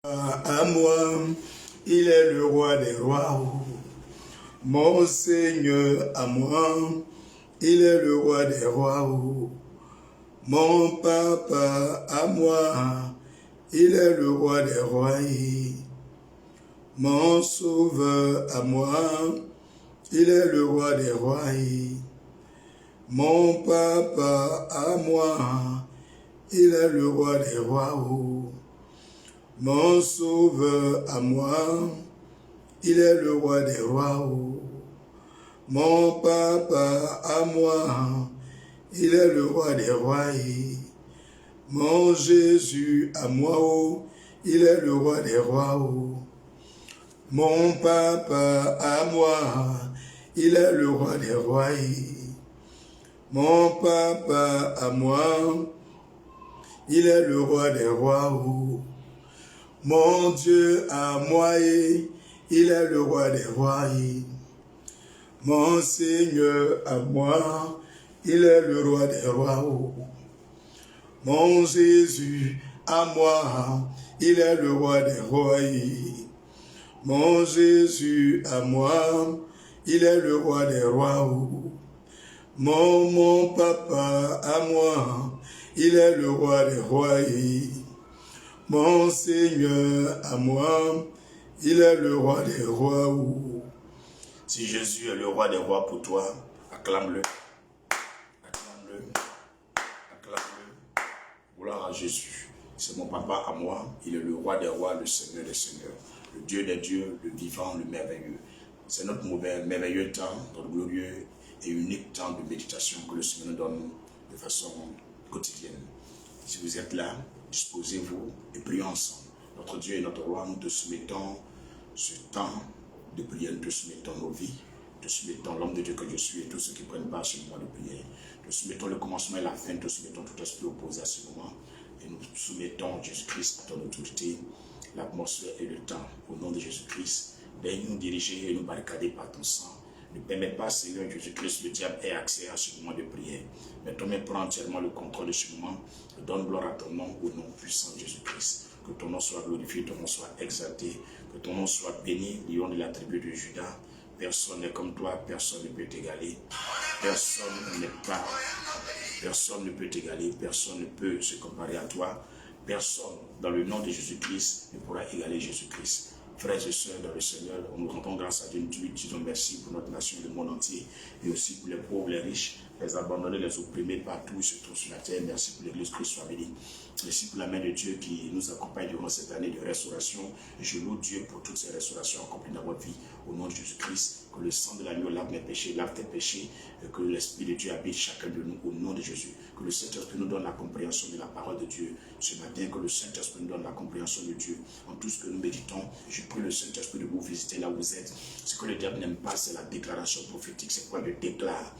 À moi, il est le roi des rois. Mon Seigneur, à moi, il est le roi des rois. Mon papa, à moi, il est le roi des rois. Mon sauveur, à moi, il est le roi des rois. Mon papa, à moi, il est le roi des rois. Mon sauveur, à moi, il est le roi des rois. Mon papa, à moi, il est le roi des rois. Mon Jésus, à moi, il est le roi des rois. Mon papa, à moi, il est le roi des rois. Mon papa, à moi, il est le roi des rois. Mon Dieu, à moi, il est le roi des rois. Mon Seigneur, à moi, il est le roi des rois. Mon Jésus, à moi, il est le roi des rois. Mon Jésus, à moi, il est le roi des rois. Mon papa, à moi, il est le roi des rois. Mon Seigneur, à moi, il est le roi des rois. Si Jésus est le roi des rois pour toi, acclame-le. Acclame-le. Acclame-le. Gloire à Jésus. C'est mon papa à moi. Il est le roi des rois, le Seigneur des seigneurs. Le Dieu des dieux, le vivant, le merveilleux. C'est notre merveilleux temps, notre glorieux et unique temps de méditation que le Seigneur nous donne de façon quotidienne. Si vous êtes là, disposez-vous et prions ensemble. Notre Dieu et notre roi, nous te soumettons ce temps de prière, nous te soumettons nos vies, nous te soumettons l'homme de Dieu que je suis et tous ceux qui prennent part à ce moment de prière. Nous te soumettons le commencement et la fin, nous te soumettons tout esprit opposé à ce moment et nous soumettons Jésus-Christ à ton autorité, l'atmosphère et le temps. Au nom de Jésus-Christ, daigne nous diriger et nous barricader par ton sang. Ne permets pas, Seigneur Jésus-Christ, le diable ait accès à ce moment de prière. Mais toi-même prends entièrement le contrôle de ce moment. Donne gloire à ton nom, au nom puissant de Jésus-Christ. Que ton nom soit glorifié, ton nom soit exalté. Que ton nom soit béni, lion de la tribu de Judas. Personne n'est comme toi, personne ne peut t'égaler. Personne ne peut t'égaler, personne ne peut se comparer à toi. Personne, dans le nom de Jésus-Christ, ne pourra égaler Jésus-Christ. Frères et sœurs dans le Seigneur, nous rendons grâce à Dieu, nous lui disons merci pour notre nation, le monde entier, et aussi pour les pauvres, les riches, les abandonnés, les opprimés partout, où ils se trouvent sur la terre. Merci pour l'Église, Christ soit béni. Merci pour la main de Dieu qui nous accompagne durant cette année de restauration. Et je loue Dieu pour toutes ces restaurations accomplies dans votre vie. Au nom de Jésus-Christ, que le sang de l'agneau lave mes péchés, lave tes péchés, et que l'Esprit de Dieu habite chacun de nous au nom de Jésus. Que le Saint-Esprit nous donne la compréhension de la parole de Dieu ce matin, que le Saint-Esprit nous donne la compréhension de Dieu en tout ce que nous méditons. Je prie le Saint-Esprit de vous visiter là où vous êtes. Ce que le diable n'aime pas, c'est la déclaration prophétique. C'est quoi? Je déclare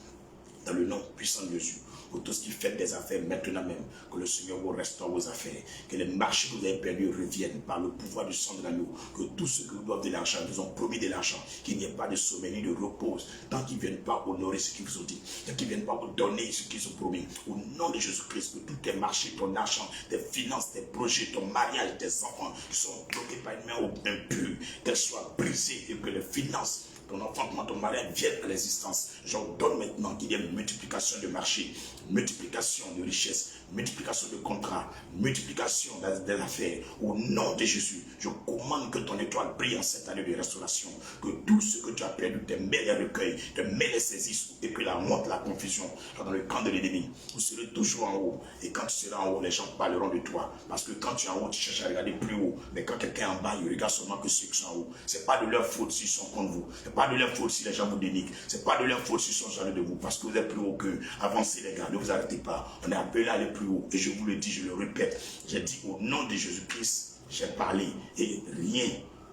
dans le nom puissant de Jésus. Pour tous qui faites des affaires maintenant même, que le Seigneur vous restaure vos affaires, que les marchés que vous avez perdus reviennent par le pouvoir du sang de l'agneau, que tous ceux qui vous doivent de l'argent, vous ont promis de l'argent, qu'il n'y ait pas de sommeil ni de repos, tant qu'ils ne viennent pas honorer ce qu'ils vous ont dit, tant qu'ils ne viennent pas vous donner ce qu'ils ont promis. Au nom de Jésus-Christ, que tous tes marchés, ton argent, tes finances, tes projets, ton mariage, tes enfants, qui sont bloqués par une main impure, qu'elles soient brisées et que les finances, ton enfantement, ton mariage viennent à l'existence. J'ordonne maintenant qu'il y ait une multiplication de marchés, multiplication de richesses, multiplication de contrats, multiplication des affaires. Au nom de Jésus, je commande que ton étoile brille en cette année de restauration, que tout ce que tu as perdu, tes mains les recueillent, tes mains les saisissent, et que la honte, la confusion soit dans le camp de l'ennemi. Vous serez toujours en haut, et quand tu seras en haut, les gens parleront de toi, parce que quand tu es en haut, tu cherches à regarder plus haut, mais quand quelqu'un est en bas, il regarde seulement que ceux qui sont en haut. C'est pas de leur faute s'ils sont contre vous, c'est pas de leur faute si les gens vous dénigrent, c'est pas de leur faute s'ils sont jaloux de vous, parce que vous êtes plus haut qu'eux. Avancez les gars, ne vous arrêtez pas, on est appelé à aller plus haut, et je vous le dis, je le répète, j'ai dit au nom de Jésus-Christ, j'ai parlé, et rien,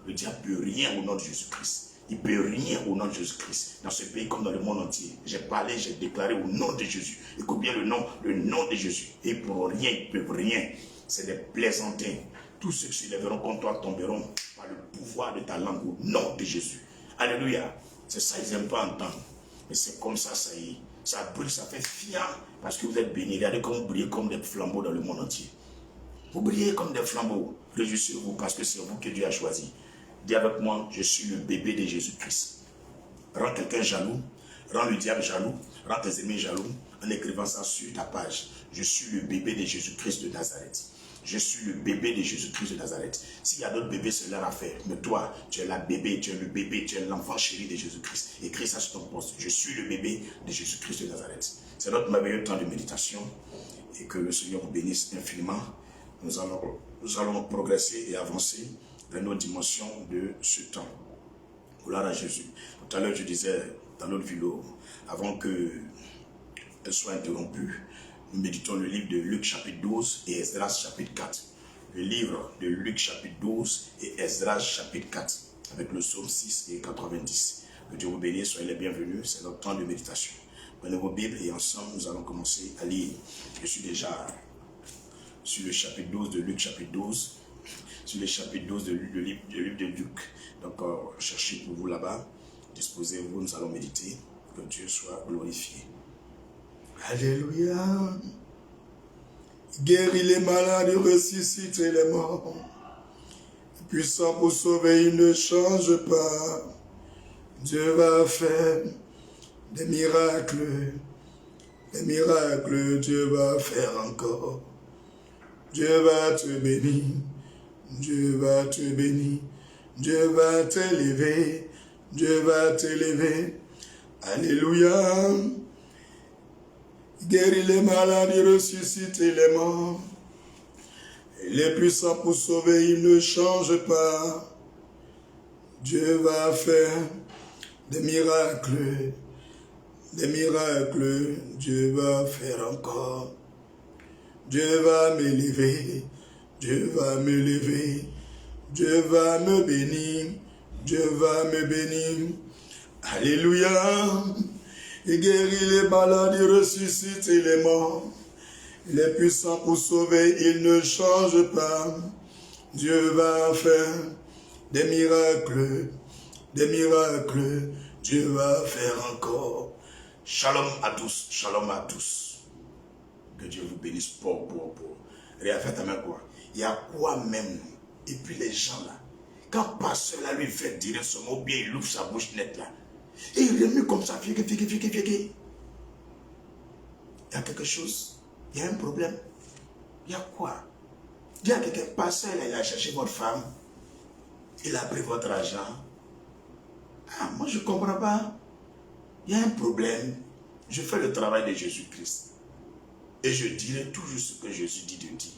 le diable ne peut rien au nom de Jésus-Christ. Il ne peut rien au nom de Jésus-Christ. Dans ce pays comme dans le monde entier. J'ai parlé, j'ai déclaré au nom de Jésus. Écoute bien le nom de Jésus. Et pour rien, ils ne peuvent rien. C'est des plaisantins. Tous ceux qui s'élèveront contre toi tomberont par le pouvoir de ta langue au nom de Jésus. Alléluia. C'est ça, ils n'aiment pas entendre. Mais c'est comme ça, ça y est. Ça brille, ça fait fier. Parce que vous êtes bénis. Regardez comme vous brillez comme des flambeaux dans le monde entier. Vous brillez comme des flambeaux. Réjouissez-vous parce que c'est vous que Dieu a choisi. Dis avec moi, je suis le bébé de Jésus-Christ. Rends quelqu'un jaloux, rends le diable jaloux, rends tes ennemis jaloux en écrivant ça sur ta page. Je suis le bébé de Jésus-Christ de Nazareth. Je suis le bébé de Jésus-Christ de Nazareth. S'il y a d'autres bébés, c'est leur affaire. Mais toi, tu es la bébé, tu es le bébé, tu es l'enfant chéri de Jésus-Christ. Écris ça sur ton poste. Je suis le bébé de Jésus-Christ de Nazareth. C'est notre merveilleux temps de méditation. Et que le Seigneur vous bénisse infiniment. Nous allons progresser et avancer dans nos dimensions de ce temps. Gloire à Jésus. Tout à l'heure, je disais dans notre vidéo, avant qu'elle soit interrompue, nous méditons le livre de Luc chapitre 12 et Esdras chapitre 4. Le livre de Luc chapitre 12 et Esdras chapitre 4, avec le psaume 6 et 90. Que Dieu vous bénisse, soyez les bienvenus, c'est notre temps de méditation. Prenez vos Bibles et ensemble, nous allons commencer à lire. Je suis déjà sur le chapitre 12 de Luc chapitre 12, sur le chapitre 12 du livre de Luc. Donc, cherchez pour vous là-bas, disposez-vous, nous allons méditer, que Dieu soit glorifié. Alléluia. Guéris les malades, ressuscite les morts. Puissant pour sauver, il ne change pas. Dieu va faire des miracles, Dieu va faire encore. Dieu va te bénir, Dieu va te bénir, Dieu va t'élever, Dieu va t'élever. Alléluia. Guéris les malades, ressuscite les morts. Il est puissant pour sauver, il ne change pas. Dieu va faire des miracles, Dieu va faire encore. Dieu va m'élever, Dieu va me lever, Dieu va me bénir, Dieu va me bénir. Alléluia. Il guérit les malades, il ressuscite les morts. Il est puissant pour sauver, il ne change pas. Dieu va faire des miracles, Dieu va faire encore. Shalom à tous, shalom à tous. Que Dieu vous bénisse pour. Regarde, faites ta main quoi. Il y a quoi même? Et puis les gens là, quand pasteur là lui fait dire ce mot, bien il ouvre sa bouche nette là. Et il remue comme ça, fiégué. Il y a quelque chose, il y a un problème. Il y a quoi? Il y a quelqu'un, pasteur là, il a cherché votre femme, il a pris votre argent. Ah, moi je ne comprends pas. Il y a un problème. Je fais le travail de Jésus-Christ. Et je dirai toujours ce que Jésus dit de dire.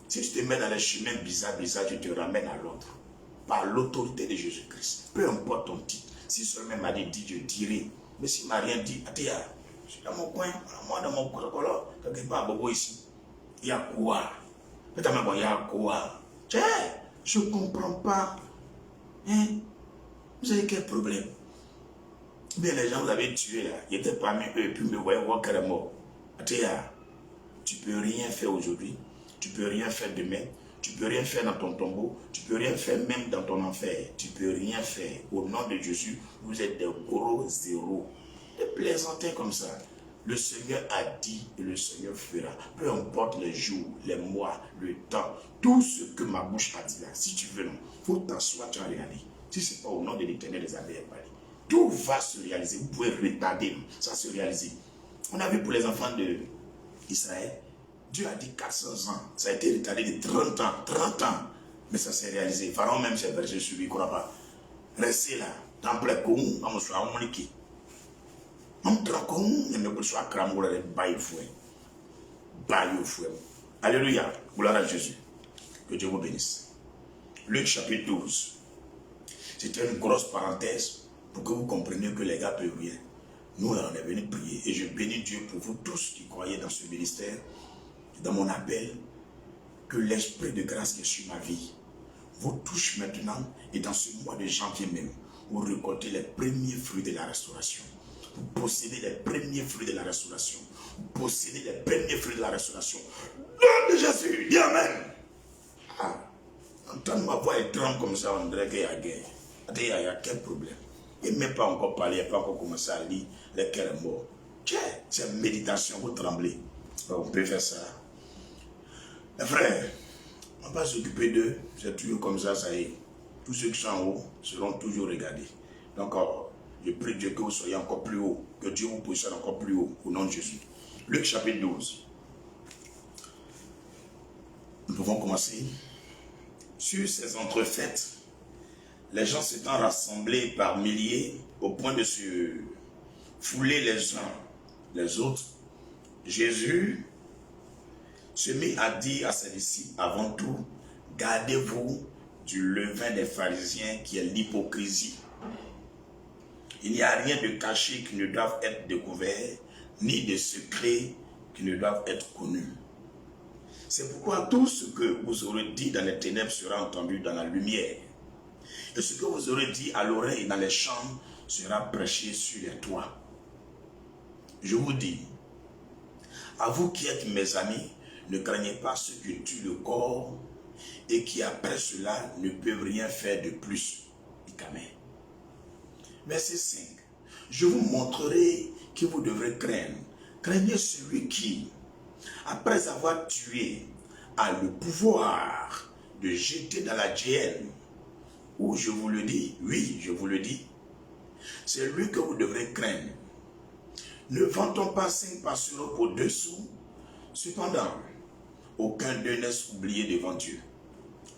Si tu te mets dans les chemins bizarres, tu te ramènes à l'autre. Par l'autorité de Jésus-Christ. Peu importe ton titre. Si seulement m'a dit, je dirai. Mais s'il ne m'a rien dit, je suis dans mon coin, moi dans mon coin, quelque part à Bobo ici. Il y a quoi? Il y a quoi? Je ne comprends pas. Hein? Vous avez quel problème? Bien, les gens vous avez tué là. Ils étaient parmi eux, et puis me voyaient voir qu'elle est mort. Tu peux rien faire aujourd'hui, tu peux rien faire demain, tu peux rien faire dans ton tombeau, tu peux rien faire même dans ton enfer, tu peux rien faire. Au nom de Jésus, vous êtes des gros zéros. De plaisanter comme ça. Le Seigneur a dit et le Seigneur fera. Peu importe les jours, les mois, le temps, tout ce que ma bouche a dit là, si tu veux, il faut t'asseoir, tu vas regarder. Si ce n'est pas au nom de l'Éternel des armées, tout va se réaliser. Vous pouvez retarder, ça va se réaliser. On a vu pour les enfants d'Israël, Dieu a dit 400 ans. Ça a été retardé de 30 ans. Mais ça s'est réalisé. Pharaon même s'est versé sur lui, il ne croit pas. Restez là. Temple est comme on soit en monique. On tra comme on soit cramé le bail fouet. Alléluia. Gloire à Jésus. Que Dieu vous bénisse. Luc chapitre 12. C'était une grosse parenthèse pour que vous compreniez que les gars peuvent rien. Nous, là, on est venus prier. Et je bénis Dieu pour vous tous qui croyez dans ce ministère, dans mon appel, que l'esprit de grâce qui est sur ma vie vous touche maintenant. Et dans ce mois de janvier même, vous récoltez les premiers fruits de la restauration. Vous possédez les premiers fruits de la restauration. Vous possédez les premiers fruits de la restauration. Nom de Jésus, dis Amen. Ah, entendre ma voix et tremble comme ça, on dirait qu'il y a guerre. Il y a quel problème? Il n'a même pas encore parlé, il n'a pas encore commencé à lire les cœurs morts. C'est une méditation, vous tremblez. On peut faire ça. Mes frères, on va pas s'occuper d'eux, c'est toujours comme ça y est. Tous ceux qui sont en haut seront toujours regardés. Donc, je prie Dieu que vous soyez encore plus haut, que Dieu vous positionne encore plus haut, au nom de Jésus. Luc chapitre 12. Nous pouvons commencer. Sur ces entrefaites, les gens s'étant rassemblés par milliers au point de se fouler les uns les autres, Jésus se mit à dire à ses disciples avant tout, gardez-vous du levain des pharisiens qui est l'hypocrisie. Il n'y a rien de caché qui ne doive être découvert, ni de secret qui ne doivent être connus. C'est pourquoi tout ce que vous aurez dit dans les ténèbres sera entendu dans la lumière. Et ce que vous aurez dit à l'oreille dans les chambres sera prêché sur les toits. Je vous dis, à vous qui êtes mes amis, ne craignez pas ceux qui tuent le corps et qui après cela ne peuvent rien faire de plus. Amen. Verset 5. Je vous montrerai qui vous devrez craindre. Craignez celui qui, après avoir tué, a le pouvoir de jeter dans la géhenne. Ou je vous le dis, oui, je vous le dis, c'est lui que vous devrez craindre. Ne vantons pas 5 passereaux pour 2 sous. Cependant, aucun d'eux n'est oublié devant Dieu.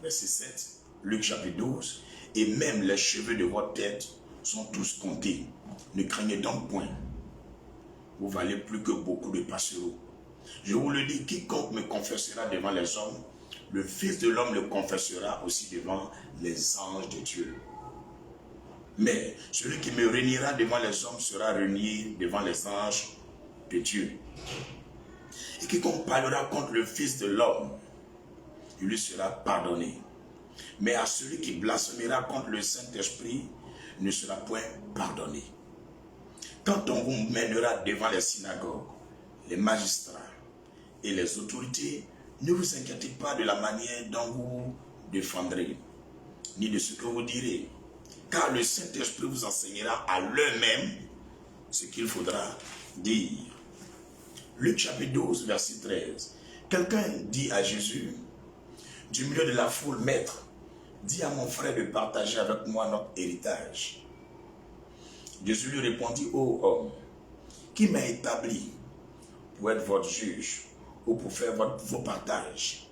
Verset 7, Luc chapitre 12. Et même les cheveux de votre tête sont tous comptés. Ne craignez donc point. Vous valez plus que beaucoup de passereaux. Je vous le dis, quiconque me confessera devant les hommes, le Fils de l'homme le confessera aussi devant les anges de Dieu. Mais celui qui me réunira devant les hommes sera réuni devant les anges de Dieu. Et quiconque parlera contre le Fils de l'homme, il lui sera pardonné. Mais à celui qui blasphémera contre le Saint-Esprit, ne sera point pardonné. Quand on vous mènera devant les synagogues, les magistrats et les autorités, ne vous inquiétez pas de la manière dont vous vous défendrez, ni de ce que vous direz, car le Saint-Esprit vous enseignera à l'heure même ce qu'il faudra dire. Luc chapitre 12, verset 13. Quelqu'un dit à Jésus, du milieu de la foule, Maître, dis à mon frère de partager avec moi notre héritage. Jésus lui répondit, ô homme, qui m'a établi pour être votre juge ou pour faire vos partages?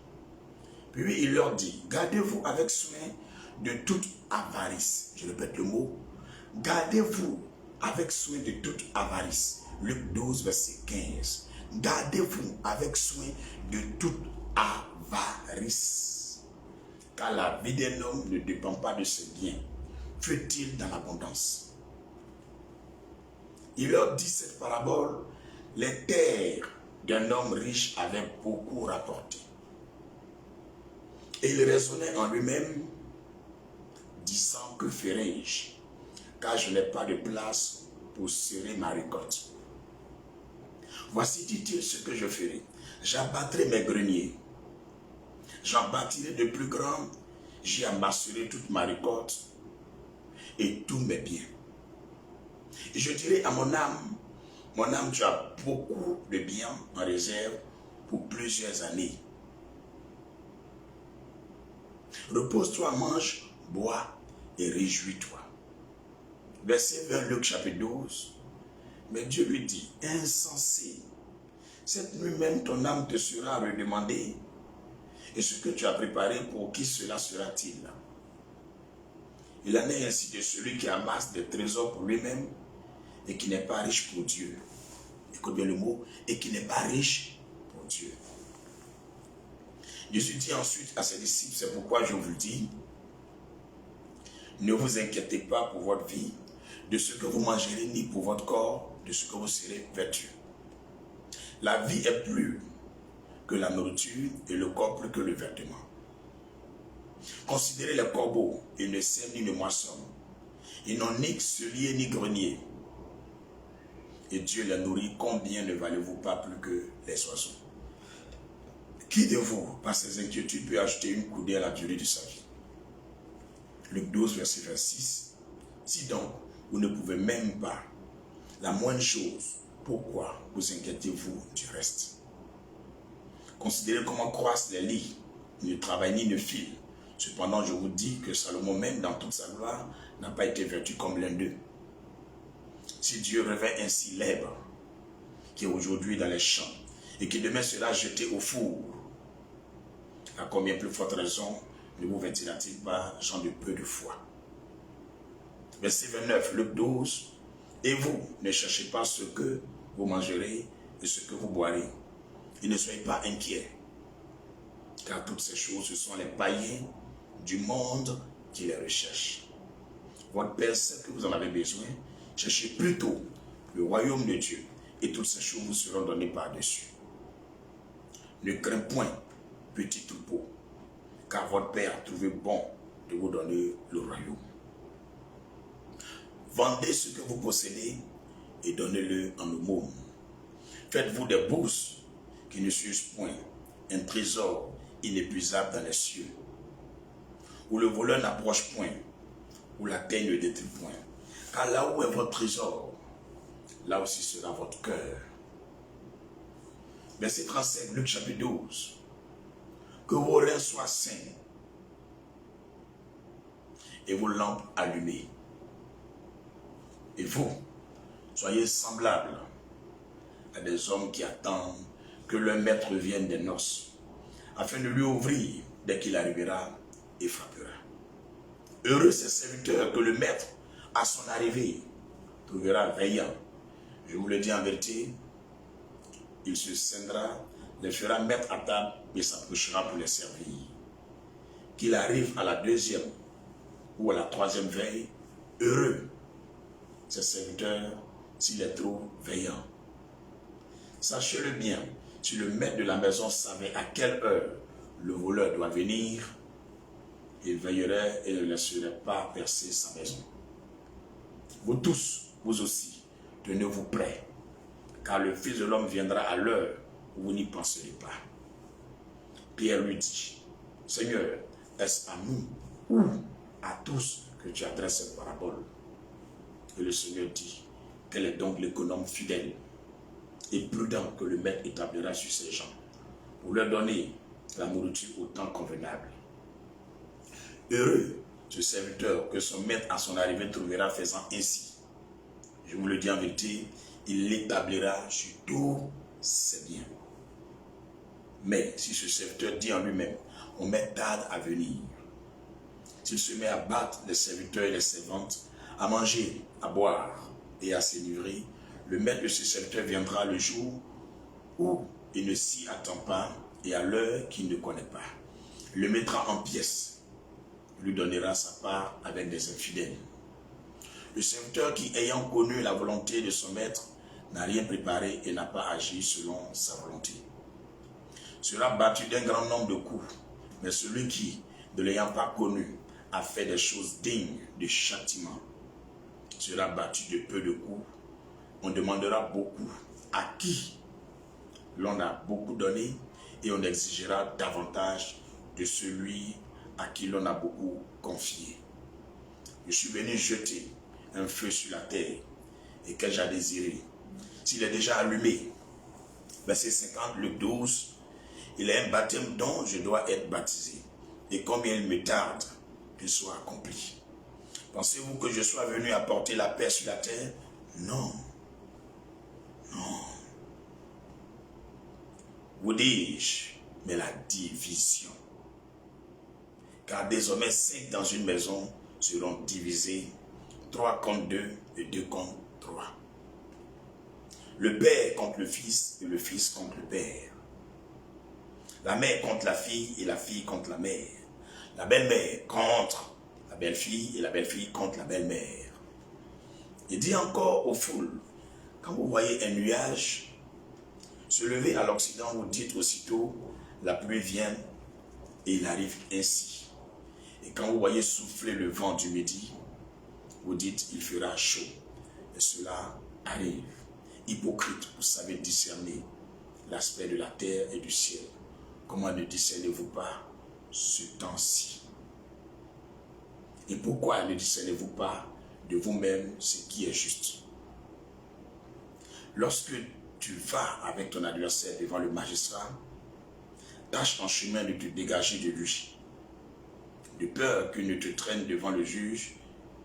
Puis il leur dit, gardez-vous avec soin de toute avarice. Je répète le mot, gardez-vous avec soin de toute avarice. Luc 12, verset 15. Gardez-vous avec soin de toute avarice. Car la vie d'un homme ne dépend pas de ses biens, fut-il dans l'abondance. Il leur dit cette parabole, les terres d'un homme riche avaient beaucoup rapporté. Et il raisonnait en lui-même, disant, que ferai-je, car je n'ai pas de place pour serrer ma récolte. Voici, dit-il, ce que je ferai. J'abattrai mes greniers, j'en bâtirai de plus grands, j'y amasserai toute ma récolte et tous mes biens. Et je dirai à mon âme, tu as beaucoup de biens en réserve pour plusieurs années. Repose-toi, mange, bois et réjouis-toi. Verset 20, Luc chapitre 12. Mais Dieu lui dit, insensé, cette nuit même ton âme te sera redemandée. Et ce que tu as préparé, pour qui cela sera-t-il? Il en est ainsi de celui qui amasse des trésors pour lui-même et qui n'est pas riche pour Dieu. Écoute bien le mot, et qui n'est pas riche pour Dieu. Jésus dit ensuite à ses disciples, c'est pourquoi je vous le dis, ne vous inquiétez pas pour votre vie, de ce que vous mangerez, ni pour votre corps, de ce que vous serez vêtus. La vie est plus que la nourriture et le corps plus que le vêtement. Considérez les corbeaux, ils ne sèment ni ne moissonnent. Ils n'ont ni cellier ni grenier. Et Dieu les nourrit, combien ne valez-vous pas plus que les oiseaux? Qui de vous, par ses inquiétudes, peut acheter une coudée à la durée de sa vie? Luc 12, verset 26. Si donc, vous ne pouvez même pas la moindre chose, pourquoi vous inquiétez-vous du reste? Considérez comment croissent les lits, ils ne travaillent ni ne filent. Cependant, je vous dis que Salomon, même dans toute sa gloire, n'a pas été vêtu comme l'un d'eux. Si Dieu revêt ainsi l'herbe, qui est aujourd'hui dans les champs, et qui demain sera jeté au four, à combien plus forte raison ne vous vêtira-t-il pas, gens de peu de foi? Verset 29, Luc 12. Et vous, ne cherchez pas ce que vous mangerez et ce que vous boirez. Et ne soyez pas inquiets, car toutes ces choses, ce sont les païens du monde qui les recherchent. Votre Père sait que vous en avez besoin. Cherchez plutôt le royaume de Dieu, et toutes ces choses vous seront données par-dessus. Ne crains point, petit troupeau, car votre Père a trouvé bon de vous donner le royaume. Vendez ce que vous possédez et donnez-le en aumône. Faites-vous des bourses qui ne s'usent point, un trésor inépuisable dans les cieux, où le voleur n'approche point, où la terre ne détruit point. Car là où est votre trésor, là aussi sera votre cœur. Verset 37, Luc chapitre 12. Que vos reins soient sains et vos lampes allumées. Et vous, soyez semblables à des hommes qui attendent que leur maître vienne des noces, afin de lui ouvrir dès qu'il arrivera et frappera. Heureux ces serviteurs que le maître, à son arrivée, trouvera veillant. Je vous le dis en vérité, il se scindra, les fera mettre à table et s'approchera pour les servir. Qu'il arrive à la deuxième ou à la troisième veille, heureux ces serviteurs s'il les trouve veillants. Sachez-le bien, si le maître de la maison savait à quelle heure le voleur doit venir, il veillerait et ne laisserait pas percer sa maison. Vous tous, vous aussi, tenez-vous prêts, car le Fils de l'homme viendra à l'heure où vous n'y penserez pas. Pierre lui dit, Seigneur, est-ce à nous ou à tous que tu adresses cette parabole? Et le Seigneur dit, quel est donc l'économe fidèle et prudent que le maître établira sur ses gens, pour leur donner la nourriture au temps convenable. Heureux ce serviteur que son maître à son arrivée trouvera faisant ainsi. Je vous le dis en vérité, il l'établira sur tous ses biens. Mais si ce serviteur dit en lui-même, on m'est tarde à venir, s'il se met à battre les serviteurs et les servantes, à manger, à boire et à s'enivrer, le maître de ce serviteur viendra le jour où il ne s'y attend pas et à l'heure qu'il ne connaît pas. Il le mettra en pièces, lui donnera sa part avec des infidèles. Le serviteur qui, ayant connu la volonté de son maître, n'a rien préparé et n'a pas agi selon sa volonté, sera battu d'un grand nombre de coups. Mais celui qui, ne l'ayant pas connu, a fait des choses dignes de châtiment, sera battu de peu de coups. On demandera beaucoup à qui l'on a beaucoup donné et on exigera davantage de celui à qui l'on a beaucoup confié. Je suis venu jeter un feu sur la terre et qu'ai-je à désirer? S'il est déjà allumé, verset 50, Luc 12, il est un baptême dont je dois être baptisé. Et combien il me tarde qu'il soit accompli. Pensez-vous que je sois venu apporter la paix sur la terre? Non. Non. Vous dis-je, mais la division. Car désormais 5 dans une maison seront divisés, 3 contre 2 et 2 contre 3. Le père contre le fils et le fils contre le père. La mère contre la fille et la fille contre la mère. La belle-mère contre la belle-fille et la belle-fille contre la belle-mère. Il dit encore aux foules, quand vous voyez un nuage se lever à l'Occident, vous dites aussitôt, la pluie vient et il arrive ainsi. Et quand vous voyez souffler le vent du midi, vous dites, il fera chaud. Et cela arrive. Hypocrite, vous savez discerner l'aspect de la terre et du ciel. Comment ne discernez-vous pas ce temps-ci? Et pourquoi ne discernez-vous pas de vous-même ce qui est juste? Lorsque tu vas avec ton adversaire devant le magistrat, tâche en chemin de te dégager de lui. De peur qu'il ne te traîne devant le juge,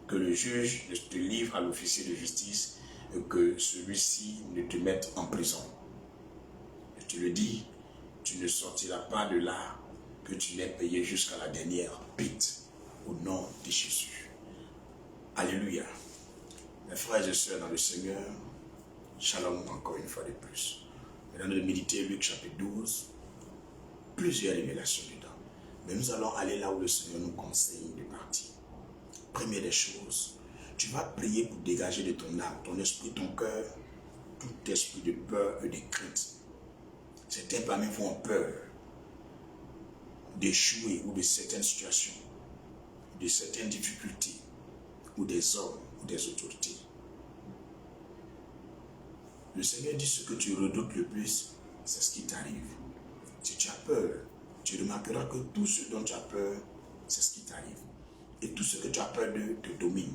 que le juge ne te livre à l'officier de justice et que celui-ci ne te mette en prison. Je te le dis, tu ne sortiras pas de là que tu n'aies payé jusqu'à la dernière pite au nom de Jésus. Alléluia. Mes frères et sœurs dans le Seigneur, shalom encore une fois de plus. Maintenant de méditer Luc chapitre 12, plusieurs révélations dedans. Mais nous allons aller là où le Seigneur nous conseille de partir. Première des choses, tu vas prier pour dégager de ton âme, ton esprit, ton cœur, tout esprit de peur et de crainte. Certains parmi vous ont peur d'échouer ou de certaines situations, de certaines difficultés, ou des hommes, ou des autorités. Le Seigneur dit ce que tu redoutes le plus, c'est ce qui t'arrive. Si tu as peur, tu remarqueras que tout ce dont tu as peur, c'est ce qui t'arrive. Et tout ce que tu as peur de te domine.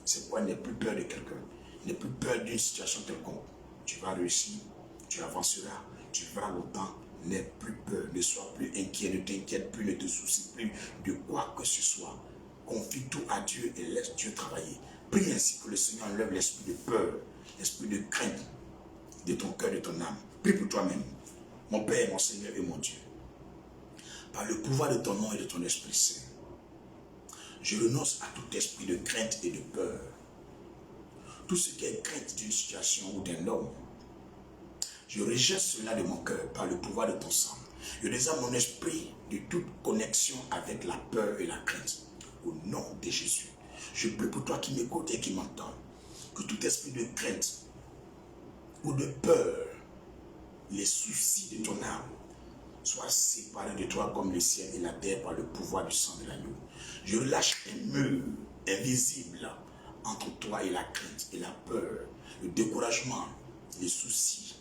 C'est pourquoi n'aie plus peur de quelqu'un, n'aie plus peur d'une situation quelconque. Tu vas réussir, tu avanceras, tu verras longtemps, n'aie plus peur, ne sois plus inquiet, ne t'inquiète plus, ne te soucie plus de quoi que ce soit. Confie tout à Dieu et laisse Dieu travailler. Prie ainsi que le Seigneur enlève l'esprit de peur, l'esprit de crainte de ton cœur, de ton âme. Prie pour toi-même. Mon Père, mon Seigneur et mon Dieu. Par le pouvoir de ton nom et de ton Esprit Saint, je renonce à tout esprit de crainte et de peur. Tout ce qui est crainte d'une situation ou d'un homme, je rejette cela de mon cœur par le pouvoir de ton sang. Je désarme mon esprit de toute connexion avec la peur et la crainte. Au nom de Jésus, je prie pour toi qui m'écoutes et qui m'entends, que tout esprit de crainte ou de peur, les soucis de ton âme, soient séparés de toi comme le ciel et la terre par le pouvoir du sang de l'agneau. Je relâche un mur invisible entre toi et la crainte et la peur, le découragement, les soucis.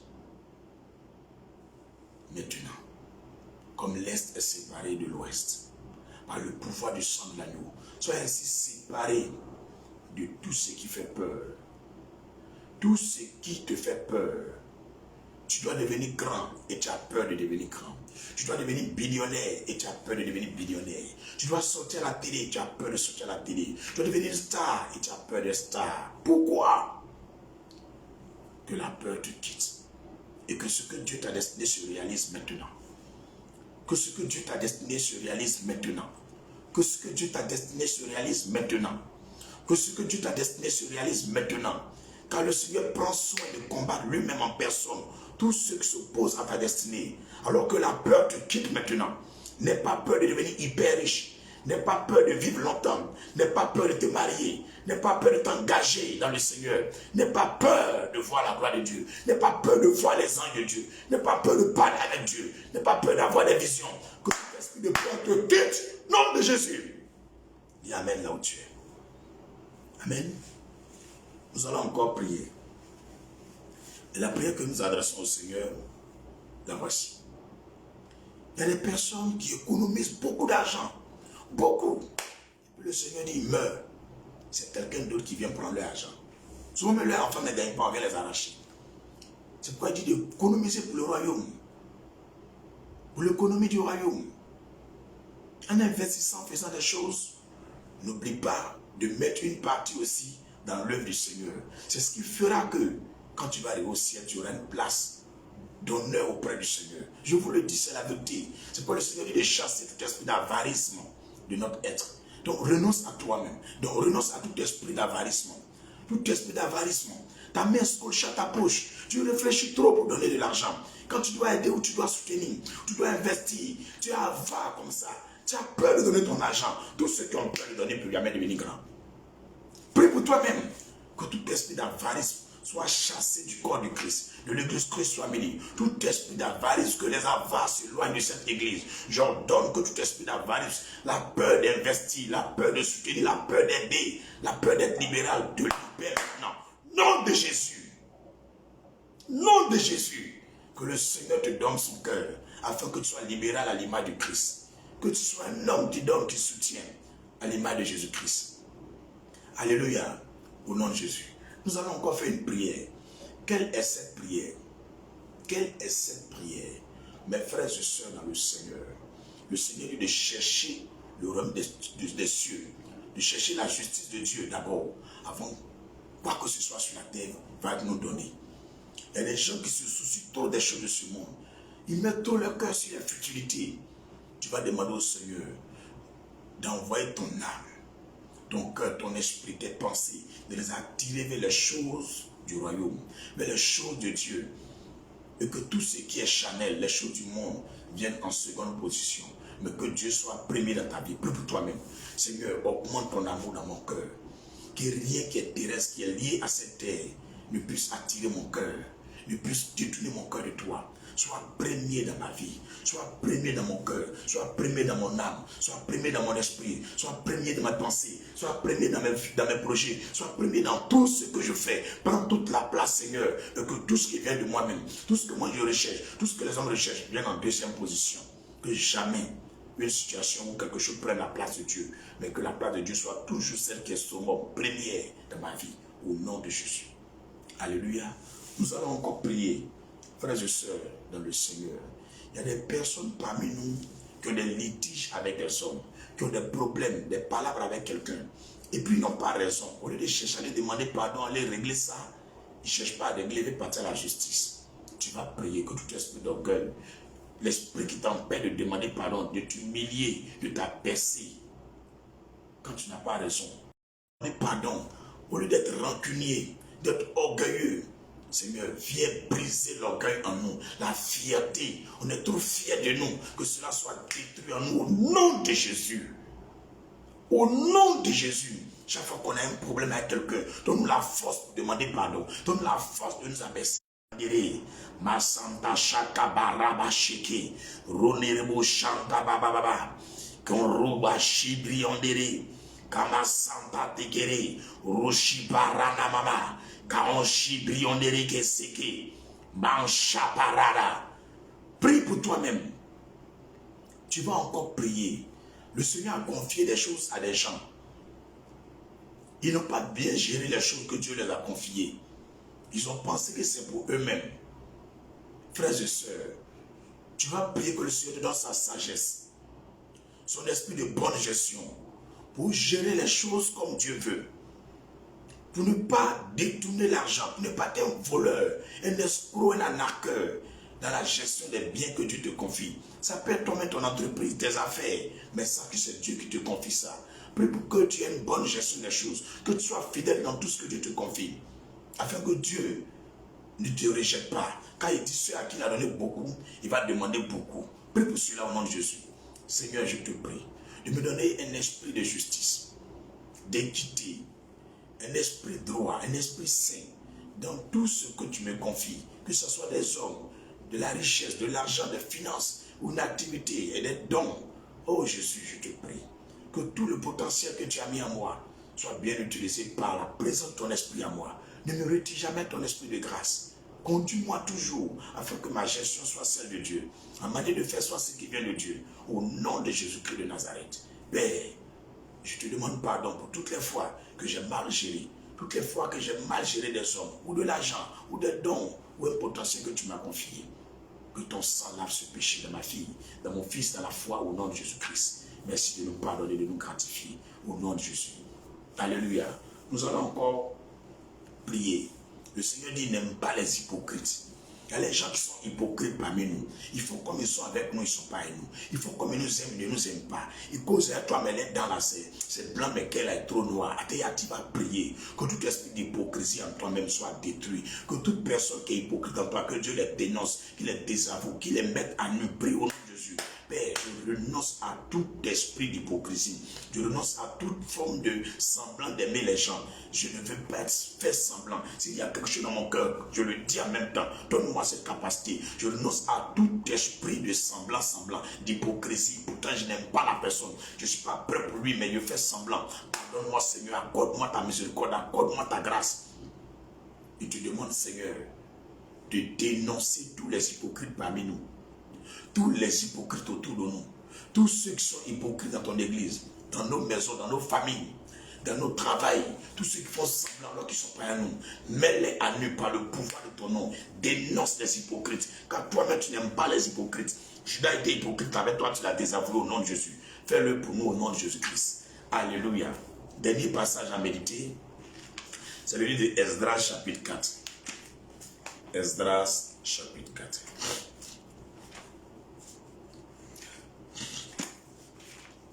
Maintenant, comme l'Est est séparé de l'Ouest, par le pouvoir du sang de l'agneau, sois ainsi séparé de tout ce qui fait peur. Tout ce qui te fait peur. Tu dois devenir grand et tu as peur de devenir grand. Tu dois devenir billionnaire et tu as peur de devenir billionnaire. Tu dois sortir à la télé et tu as peur de sortir à la télé. Tu dois devenir star et tu as peur de star. Pourquoi? Que la peur te quitte et que ce que Dieu t'a destiné se réalise maintenant. Que ce que Dieu t'a destiné se réalise maintenant. Que ce que Dieu t'a destiné se réalise maintenant. Que ce que Dieu t'a destiné se réalise maintenant. Car le Seigneur prend soin de combattre lui-même en personne tous ceux qui s'opposent à ta destinée. Alors que la peur te quitte maintenant. N'aie pas peur de devenir hyper riche. N'aie pas peur de vivre longtemps. N'aie pas peur de te marier. N'aie pas peur de t'engager dans le Seigneur. N'aie pas peur de voir la gloire de Dieu. N'aie pas peur de voir les anges de Dieu. N'aie pas peur de parler avec Dieu. N'aie pas peur d'avoir des visions. Que tout esprit de peur te quitte. Nom de Jésus. Dis Amen là où tu es. Amen. Nous allons encore prier. Et la prière que nous adressons au Seigneur, la voici. Il y a des personnes qui économisent beaucoup d'argent. Beaucoup. Et puis le Seigneur dit, il meurt. C'est quelqu'un d'autre qui vient prendre leur argent. Souvent, même leurs enfants ne gagnent pas, on vient les arracher. C'est pourquoi il dit d'économiser pour le royaume. Pour l'économie du royaume. En investissant, en faisant des choses, n'oublie pas de mettre une partie aussi dans l'œuvre du Seigneur. C'est ce qui fera que quand tu vas arriver au ciel, tu auras une place d'honneur auprès du Seigneur. Je vous le dis, c'est la vérité. C'est pourquoi le Seigneur dit de chasser tout esprit d'avarisme de notre être. Donc renonce à toi-même. Donc renonce à tout esprit d'avarisme. Tout esprit d'avarisme. Ta main scotche à ta poche. Tu réfléchis trop pour donner de l'argent. Quand tu dois aider ou tu dois soutenir, tu dois investir, tu es avare comme ça. Tu as peur de donner ton argent. Tous ceux qui ont peur de donner pour jamais devenir grand. Prie pour toi-même que tout esprit d'avarice soit chassé du corps du Christ, de l'église Christ soit béni. Tout esprit d'avarice, que les avares s'éloignent de cette église. J'ordonne que tout esprit d'avarice, la peur d'investir, la peur de soutenir, la peur d'aider, la peur d'être libéral, de libérer maintenant. Nom de Jésus. Nom de Jésus. Que le Seigneur te donne son cœur, afin que tu sois libéral à l'image du Christ. Que tu sois un homme qui donne, qui soutient, à l'image de Jésus-Christ. Alléluia, au nom de Jésus. Nous allons encore faire une prière. Quelle est cette prière? Quelle est cette prière? Mes frères et sœurs dans le Seigneur, le Seigneur dit de chercher le royaume des cieux, de chercher la justice de Dieu d'abord, avant quoi que ce soit sur la terre va nous donner. Il y a des gens qui se soucient trop des choses de ce monde. Ils mettent trop leur cœur sur la futilité. Tu vas demander au Seigneur d'envoyer ton âme, ton cœur, ton esprit, tes pensées, de les attirer vers les choses du royaume, vers les choses de Dieu. Et que tout ce qui est charnel, les choses du monde, viennent en seconde position. Mais que Dieu soit premier dans ta vie, plus pour toi-même. Seigneur, augmente ton amour dans mon cœur. Que rien qui est terrestre, qui est lié à cette terre, ne puisse attirer mon cœur, ne puisse détourner mon cœur de toi. Sois premier dans ma vie, sois premier dans mon cœur, sois premier dans mon âme, sois premier dans mon esprit, sois premier dans ma pensée, sois premier dans mes projets, sois premier dans tout ce que je fais. Prends toute la place, Seigneur, et que tout ce qui vient de moi-même, tout ce que moi je recherche, tout ce que les hommes recherchent, vienne en deuxième position. Que jamais une situation ou quelque chose prenne la place de Dieu, mais que la place de Dieu soit toujours celle qui est souvent première dans ma vie, au nom de Jésus. Alléluia. Nous allons encore prier. Frères et sœurs dans le Seigneur, il y a des personnes parmi nous qui ont des litiges avec des hommes, qui ont des problèmes, des palabres avec quelqu'un, et puis ils n'ont pas raison. Au lieu de chercher à les demander pardon, à les régler ça, ils ne cherchent pas à régler, ils veulent partir à la justice. Tu vas prier que tout esprit d'orgueil, l'esprit qui t'empêche de demander pardon, de t'humilier, de t'abaisser, quand tu n'as pas raison, demander pardon, au lieu d'être rancunier, d'être orgueilleux, Seigneur, viens briser l'orgueil en nous, la fierté. On est trop fiers de nous, que cela soit détruit en nous au nom de Jésus. Au nom de Jésus. Chaque fois qu'on a un problème avec quelqu'un, donne-nous la force de demander pardon. Donne-nous la force de nous abaisser. Masanta shaka baraba shiki, ronerebo shanta bababa, konruba shibri ondere, kama santa tekere, roshi barana mama. Prie pour toi-même. Tu vas encore prier. Le Seigneur a confié des choses à des gens. Ils n'ont pas bien géré les choses que Dieu les a confiées. Ils ont pensé que c'est pour eux-mêmes. Frères et sœurs, tu vas prier que le Seigneur te donne sa sagesse, son esprit de bonne gestion, pour gérer les choses comme Dieu veut. Pour ne pas détourner l'argent, pour ne pas être un voleur, un escroc, un arnaqueur dans la gestion des biens que Dieu te confie. Ça peut être toi-même ton entreprise, tes affaires, mais sache que c'est Dieu qui te confie ça. Prie pour que tu aies une bonne gestion des choses, que tu sois fidèle dans tout ce que Dieu te confie, afin que Dieu ne te rejette pas. Quand il dit ceux à qui il a donné beaucoup, il va demander beaucoup. Prie pour cela au nom de Jésus. Seigneur, je te prie de me donner un esprit de justice, d'équité, un esprit droit, un esprit saint, dans tout ce que tu me confies, que ce soit des hommes, de la richesse, de l'argent, des finances, ou une activité et des dons. Oh Jésus, je te prie, que tout le potentiel que tu as mis en moi soit bien utilisé par la présence de ton esprit en moi. Ne me retire jamais ton esprit de grâce. Conduis-moi toujours, afin que ma gestion soit celle de Dieu. Ma manière de faire soit ce qui vient de Dieu. Au nom de Jésus-Christ de Nazareth. Père, je te demande pardon pour toutes les fois que j'ai mal géré, toutes les fois que j'ai mal géré des hommes, ou de l'argent, ou des dons, ou un potentiel que tu m'as confié. Que ton sang lave ce péché dans ma fille, dans mon fils, dans la foi, au nom de Jésus-Christ. Merci de nous pardonner, de nous gratifier, au nom de Jésus. Alléluia. Nous allons encore prier. Le Seigneur dit, il n'aime pas les hypocrites. Il y a les gens qui sont hypocrites parmi nous. Ils font comme ils sont avec nous, ils ne sont pas avec nous. Ils font comme ils nous aiment, ils ne nous aiment pas. Ils causent à toi, mais les dents là, c'est blanc, mais qu'elle est trop noire. Tu vas prier. Que tout esprit d'hypocrisie en toi-même soit détruit. Que toute personne qui est hypocrite en toi, que Dieu les dénonce, qu'il les désavoue, qu'il les mette à nu. Prie au nom de Jésus. Père, je renonce à tout esprit d'hypocrisie. Je renonce à toute forme de semblant d'aimer les gens. Je ne veux pas faire semblant. S'il y a quelque chose dans mon cœur, je le dis en même temps. Donne-moi cette capacité. Je renonce à tout esprit de semblant, d'hypocrisie. Pourtant, je n'aime pas la personne. Je ne suis pas prêt pour lui, mais je fais semblant. Pardonne-moi, Seigneur. Accorde-moi ta miséricorde. Accorde-moi ta grâce. Et tu demandes, Seigneur, de dénoncer tous les hypocrites parmi nous. Tous les hypocrites autour de nous, tous ceux qui sont hypocrites dans ton église, dans nos maisons, dans nos familles, dans nos travails, tous ceux qui font semblant alors qu'ils ne sont pas à nous, mets-les à nu par le pouvoir de ton nom. Dénonce les hypocrites, car toi-même tu n'aimes pas les hypocrites. Judas était hypocrite avec toi, tu l'as désavoué au nom de Jésus. Fais-le pour nous au nom de Jésus-Christ. Alléluia. Dernier passage à méditer, c'est le livre de Esdras chapitre 4. Esdras chapitre 4.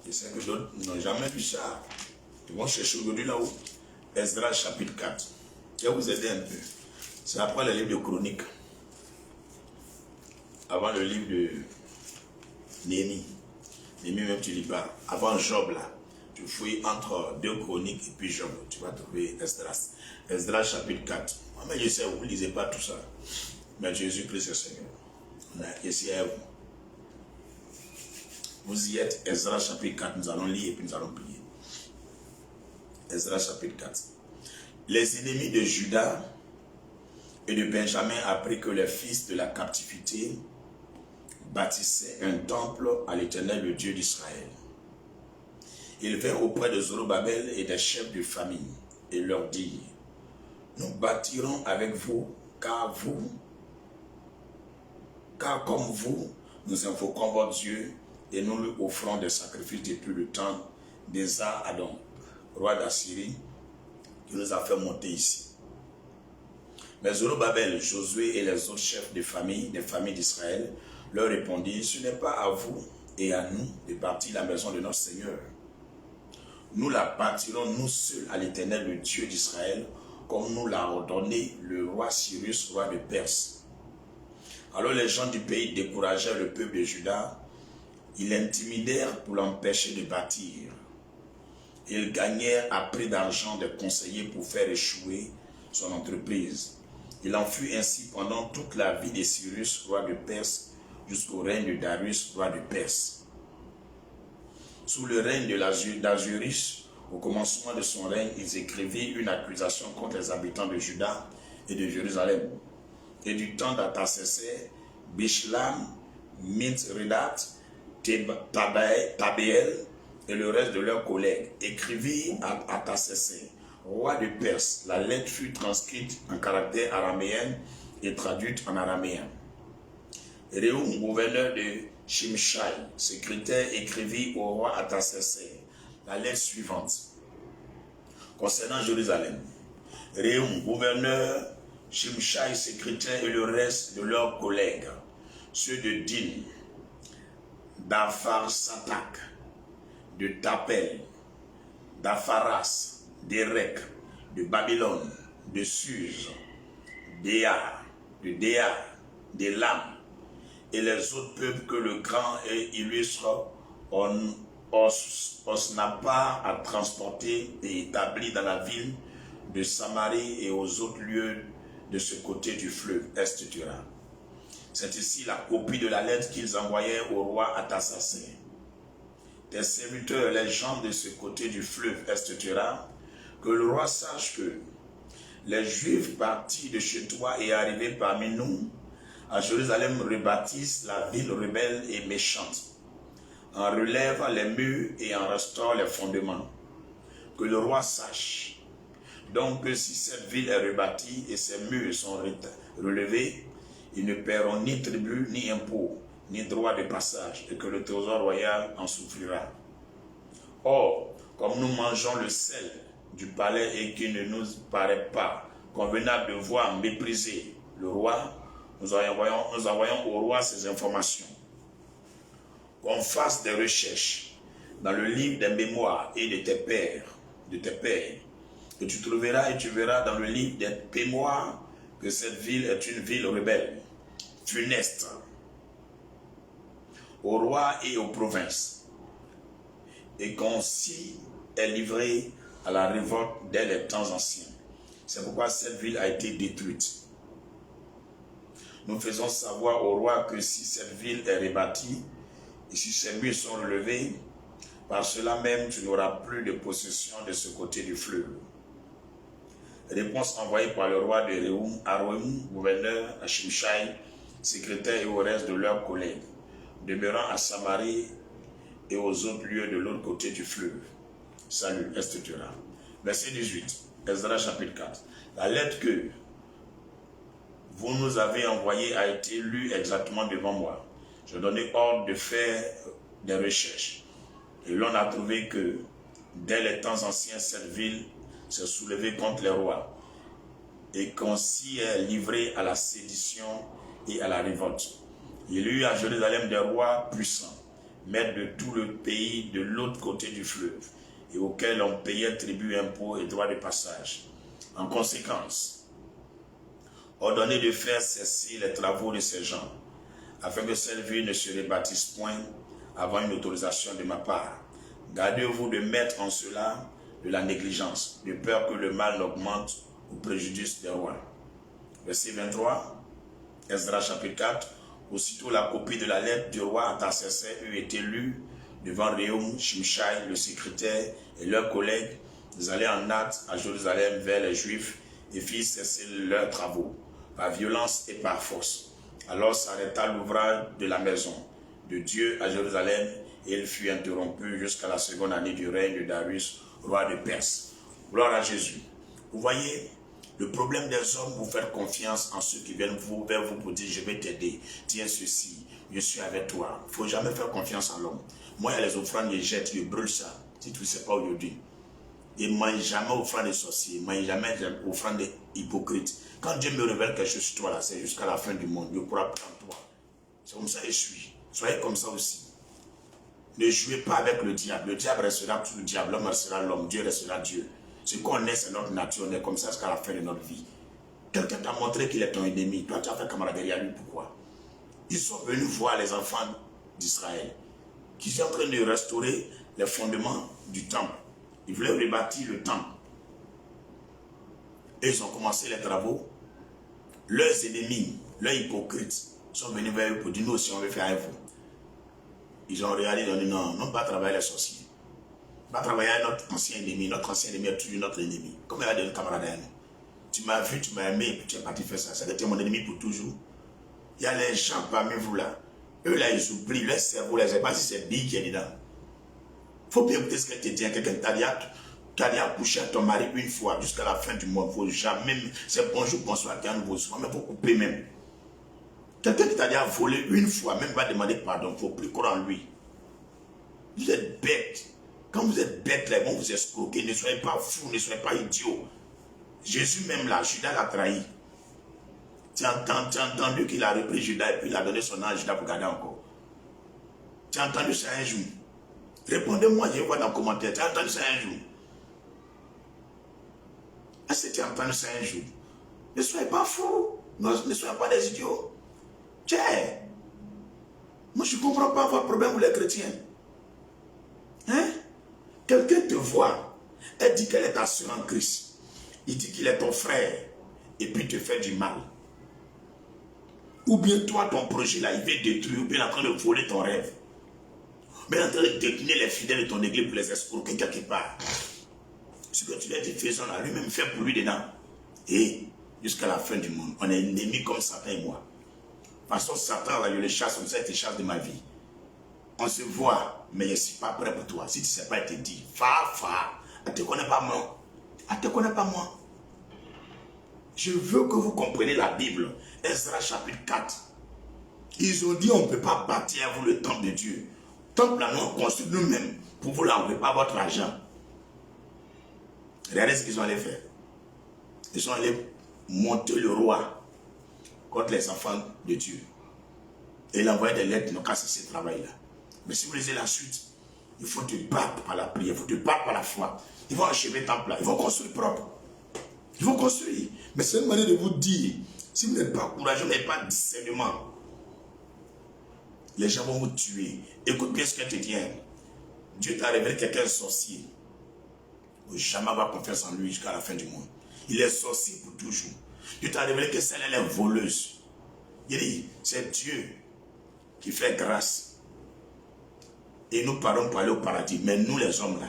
Je sais que d'autres n'ont jamais vu ça. Ils vont chercher aujourd'hui là-haut. Esdras chapitre 4. Je vais vous aider un peu. C'est après le livre de Chroniques. Avant le livre de Néhémie. Néhémie même tu lis pas. Avant Job là. Tu fouilles entre 2 Chroniques et puis Job. Tu vas trouver Esdras. Esdras chapitre 4. Moi, mais je sais, vous ne lisez pas tout ça. Mais Jésus-Christ est Seigneur. On a essayé à vous. Vous y êtes, Esdras chapitre 4, nous allons lire et puis nous allons prier. Esdras chapitre 4. Les ennemis de Juda et de Benjamin apprirent que les fils de la captivité bâtissaient un temple à l'Éternel, le Dieu d'Israël. Ils vinrent auprès de Zorobabel et des chefs de famille et leur dirent: nous bâtirons avec vous, car comme vous, nous invoquons votre Dieu et nous lui offrons des sacrifices depuis le temps d'Esar-Hadon, roi d'Assyrie, qui nous a fait monter ici. Mais Zorobabel, Josué et les autres chefs de famille, des familles d'Israël, leur répondirent: ce n'est pas à vous et à nous de bâtir la maison de notre Seigneur. Nous la bâtirons nous seuls à l'Éternel, le Dieu d'Israël, comme nous l'a ordonné le roi Cyrus, roi de Perse. Alors les gens du pays découragèrent le peuple de Juda. Ils l'intimidèrent pour l'empêcher de bâtir. Ils gagnèrent à prix d'argent des conseillers pour faire échouer son entreprise. Il en fut ainsi pendant toute la vie de Cyrus, roi de Perse, jusqu'au règne de Darius, roi de Perse. Sous le règne d'Azurus, au commencement de son règne, ils écrivirent une accusation contre les habitants de Juda et de Jérusalem. Et du temps d'Artaxerxès, Bishlam, Mithridat, Tabéel et le reste de leurs collègues écrivirent à Artaxerxès, roi de Perse. La lettre fut transcrite en caractère araméen et traduite en araméen. Réhoum, gouverneur de Shimshai, secrétaire, écrivit au roi Artaxerxès la lettre suivante. Concernant Jérusalem, Réhoum, gouverneur, Shimshai, secrétaire et le reste de leurs collègues, ceux de Din, d'Apharsatak, de Tapel, d'Apharas, d'Erek, de Babylone, de Suse, d'Éa, d'Élam, et les autres peuples que le grand et illustre Osnappar a transportés et établis dans la ville de Samarie et aux autres lieux de ce côté du fleuve, etc. C'est ici la copie de la lettre qu'ils envoyaient au roi Artaxerxès. Tes serviteurs, les gens de ce côté du fleuve, etc., que le roi sache que les Juifs partis de chez toi et arrivés parmi nous à Jérusalem rebâtissent la ville rebelle et méchante, en relèvent les murs et en restaurent les fondements. Que le roi sache donc que si cette ville est rebâtie et ses murs sont relevés, ils ne paieront ni tribut, ni impôt, ni droit de passage, et que le trésor royal en souffrira. Or, comme nous mangeons le sel du palais et qu'il ne nous paraît pas convenable de voir mépriser le roi, nous envoyons au roi ces informations. Qu'on fasse des recherches dans le livre des mémoires et de tes pères, et tu trouveras et tu verras dans le livre des mémoires que cette ville est une ville rebelle, funeste, au roi et aux provinces, et qu'on s'y est livré à la révolte dès les temps anciens. C'est pourquoi cette ville a été détruite. Nous faisons savoir au roi que si cette ville est rebâtie, et si ses murs sont relevés, par cela même tu n'auras plus de possession de ce côté du fleuve. Réponse envoyée par le roi de Réhoum à Réhoum, gouverneur, à Shimshai, secrétaire et au reste de leurs collègues, demeurant à Samarie et aux autres lieux de l'autre côté du fleuve. Salut, etc. Verset 18, Esdras chapitre 4. La lettre que vous nous avez envoyée a été lue exactement devant moi. Je donnais ordre de faire des recherches. Et l'on a trouvé que, dès les temps anciens, cette ville s'est soulevée contre les rois et qu'on s'y est livré à la sédition et à la révolte. Il y eut à Jérusalem des rois puissants, maîtres de tout le pays de l'autre côté du fleuve, et auxquels on payait tribut, impôts et droits de passage. En conséquence, ordonnez de faire cesser les travaux de ces gens, afin que cette ville ne se rebâtisse point avant une autorisation de ma part. Gardez-vous de mettre en cela de la négligence, de peur que le mal n'augmente au préjudice des rois. Verset 23, Esdras chapitre 4. Aussitôt la copie de la lettre du roi Artaxerxès eut été lue devant Réum, Shimshai, le secrétaire, et leurs collègues. Ils allaient en hâte à Jérusalem vers les Juifs et firent cesser leurs travaux, par violence et par force. Alors s'arrêta l'ouvrage de la maison de Dieu à Jérusalem, et il fut interrompu jusqu'à la seconde année du règne de Darius, roi de Perse. Gloire à Jésus. Vous voyez, le problème des hommes, vous faites confiance en ceux qui viennent vers vous pour dire, je vais t'aider, tiens ceci, je suis avec toi. Il ne faut jamais faire confiance en l'homme. Moi, il y a les offrandes, je jette, je brûle ça, si tu ne sais pas aujourd'hui. Et ne mange jamais offrande des sorciers, ne mange jamais offrande des hypocrites. Quand Dieu me révèle quelque chose sur toi, là, c'est jusqu'à la fin du monde, je pourrai prendre toi. C'est comme ça que je suis. Soyez comme ça aussi. Ne jouez pas avec le diable. Le diable restera tout le diable, l'homme restera l'homme, Dieu restera Dieu. Ce qu'on est, c'est notre nature, on est comme ça jusqu'à la fin de notre vie. Quelqu'un t'a montré qu'il est ton ennemi, toi tu as fait camaraderie à lui, pourquoi? Ils sont venus voir les enfants d'Israël, qui sont en train de restaurer les fondements du temple. Ils voulaient rebâtir le temple. Et ils ont commencé les travaux. Leurs ennemis, leurs hypocrites, sont venus vers eux pour dire, nous aussi on veut faire avec vous. Ils ont regardé, ils ont dit, non, non pas travailler les sorciers. Pas travailler avec notre ancien ennemi. Notre ancien ennemi est toujours notre ennemi. Comme il y a des camarades à nous. Tu m'as vu, tu m'as aimé, et puis tu es parti faire ça. Ça a été mon ennemi pour toujours. Il y a les gens parmi vous là. Eux là, ils oublient, leur cerveau, là, je ne sais pas si c'est Big qui est dedans. Il faut bien écouter ce qu'elle te dit. Quelqu'un t'a dit à coucher à ton mari une fois jusqu'à la fin du mois. Il ne faut jamais. C'est bonjour, bonsoir, à nouveau soir, mais il faut couper même. Quelqu'un qui t'a dit à voler une fois, même va demander pardon, il ne faut plus croire en lui. Vous êtes bête. Quand vous êtes bête, là, ils vont vous escroquer. Ne soyez pas fous, ne soyez pas idiots. Jésus même là, Judas l'a trahi. Tu as entendu qu'il a repris Judas et puis il a donné son nom à Judas pour garder encore. Tu as entendu ça un jour? Répondez-moi, je vois dans le commentaire. Tu as entendu ça un jour? Est-ce que tu as entendu ça un jour? Ne soyez pas fous. Ne soyez pas des idiots. Tiens, moi je ne comprends pas votre problème, vous les chrétiens. Hein? Quelqu'un te voit, elle dit qu'elle est ta soeur en Christ. Il dit qu'il est ton frère et puis te fait du mal. Ou bien toi, ton projet là, il veut détruire, ou bien en train de voler ton rêve. Ou bien en train de décliner les fidèles de ton église pour les escroquer quelque part. Ce que tu lui as dit, faisons là, lui-même fait pour lui dedans. Et jusqu'à la fin du monde, on est ennemis comme Satan et moi. De toute façon, Satan, là, je le chasse, comme ça, il te chasse de ma vie. On se voit, mais je ne suis pas prêt pour toi. Si tu ne sais pas, il te dit, elle ne te connaît pas moi. Elle ne te connaît pas moi. Je veux que vous compreniez la Bible. Esdras chapitre 4. Ils ont dit, on ne peut pas bâtir à vous le temple de Dieu. Le temple là, nous, on construit nous-mêmes. Pour vous, là, on ne veut pas votre argent. Regardez ce qu'ils sont allés faire. Ils sont allés monter le roi contre les enfants de Dieu. Et il a envoyé des lettres, ils n'ont qu'à cesser ce travail-là. Mais si vous lisez la suite, il faut te battre par la prière, il faut te battre par la foi. Ils vont achever le temple là, ils vont construire propre. Ils vont construire. Mais c'est une manière de vous dire, si vous n'êtes pas courageux, vous n'avez pas de discernement, les gens vont vous tuer. Écoute bien ce qu'elle te dit. Dieu t'a révélé quelqu'un sorcier. Il ne faut jamais avoir confiance en lui jusqu'à la fin du monde. Il est sorcier pour toujours. Dieu t'a révélé que celle elle est voleuse. Il dit, c'est Dieu qui fait grâce. Et nous parlons pour aller au paradis. Mais nous les hommes là,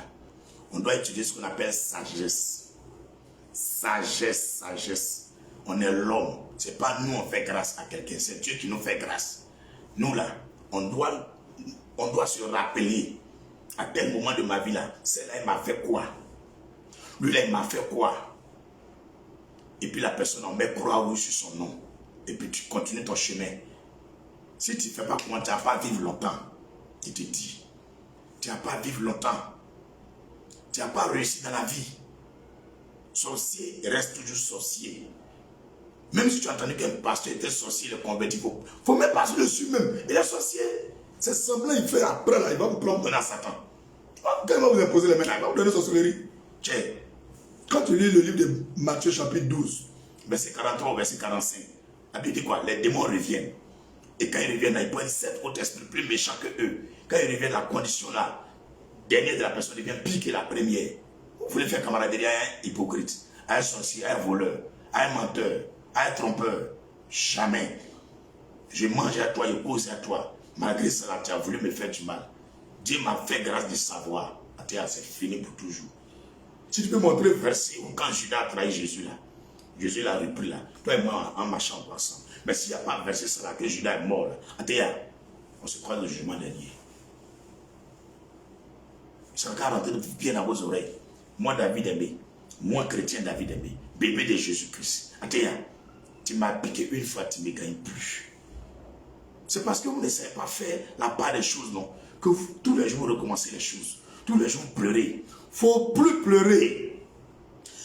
on doit étudier ce qu'on appelle sagesse. Sagesse, sagesse. On est l'homme. Ce n'est pas nous on fait grâce à quelqu'un. C'est Dieu qui nous fait grâce. Nous là, on doit se rappeler à tel moment de ma vie là, celle-là elle m'a fait quoi? Lui là, il m'a fait quoi? Et puis la personne en met croix rouge sur son nom. Et puis tu continues ton chemin. Si tu ne fais pas comment, tu n'as pas à vivre longtemps. Il te dit, tu n'as pas à vivre longtemps. Tu n'as pas réussi dans la vie. Sorcier reste toujours sorcier. Même si tu as entendu qu'un pasteur était sorcier, il est converti, il faut même pas se dessus même. Il est sorcier. C'est semblant, il fait après là, il va vous prendre à Satan. Quand il va vous imposer les mains là, il va vous donner sorcellerie. Tiens, quand tu lis le livre de Matthieu chapitre 12, verset 43 au verset 45, la Bible dit quoi? Les démons reviennent. Et quand ils reviennent là, ils prennent 7 autres esprits plus méchants que eux. Quand ils reviennent, la condition là, dernière de la personne devient pire que la première. Vous voulez faire camaraderie à un hypocrite, à un sorcier, à un voleur, à un menteur, à un trompeur? Jamais. Je mange à toi, je pose à toi. Malgré cela, tu as voulu me faire du mal. Dieu m'a fait grâce de savoir. C'est fini pour toujours. Si tu peux montrer le verset où quand Judas a trahi Jésus là, Jésus l'a repris là, toi et moi en marchant ensemble. Mais s'il n'y a pas de verset ça là, que Judas est mort là, on se croise le jugement dernier. Ça va rentrer bien dans vos oreilles. Moi David aimé, moi chrétien David aimé, bébé de Jésus-Christ. Tu m'as piqué une fois, tu ne me gagnes plus. C'est parce que vous ne savez pas faire la part des choses, non? Que vous, tous les jours, vous recommencez les choses. Tous les jours, vous pleurez. Il ne faut plus pleurer.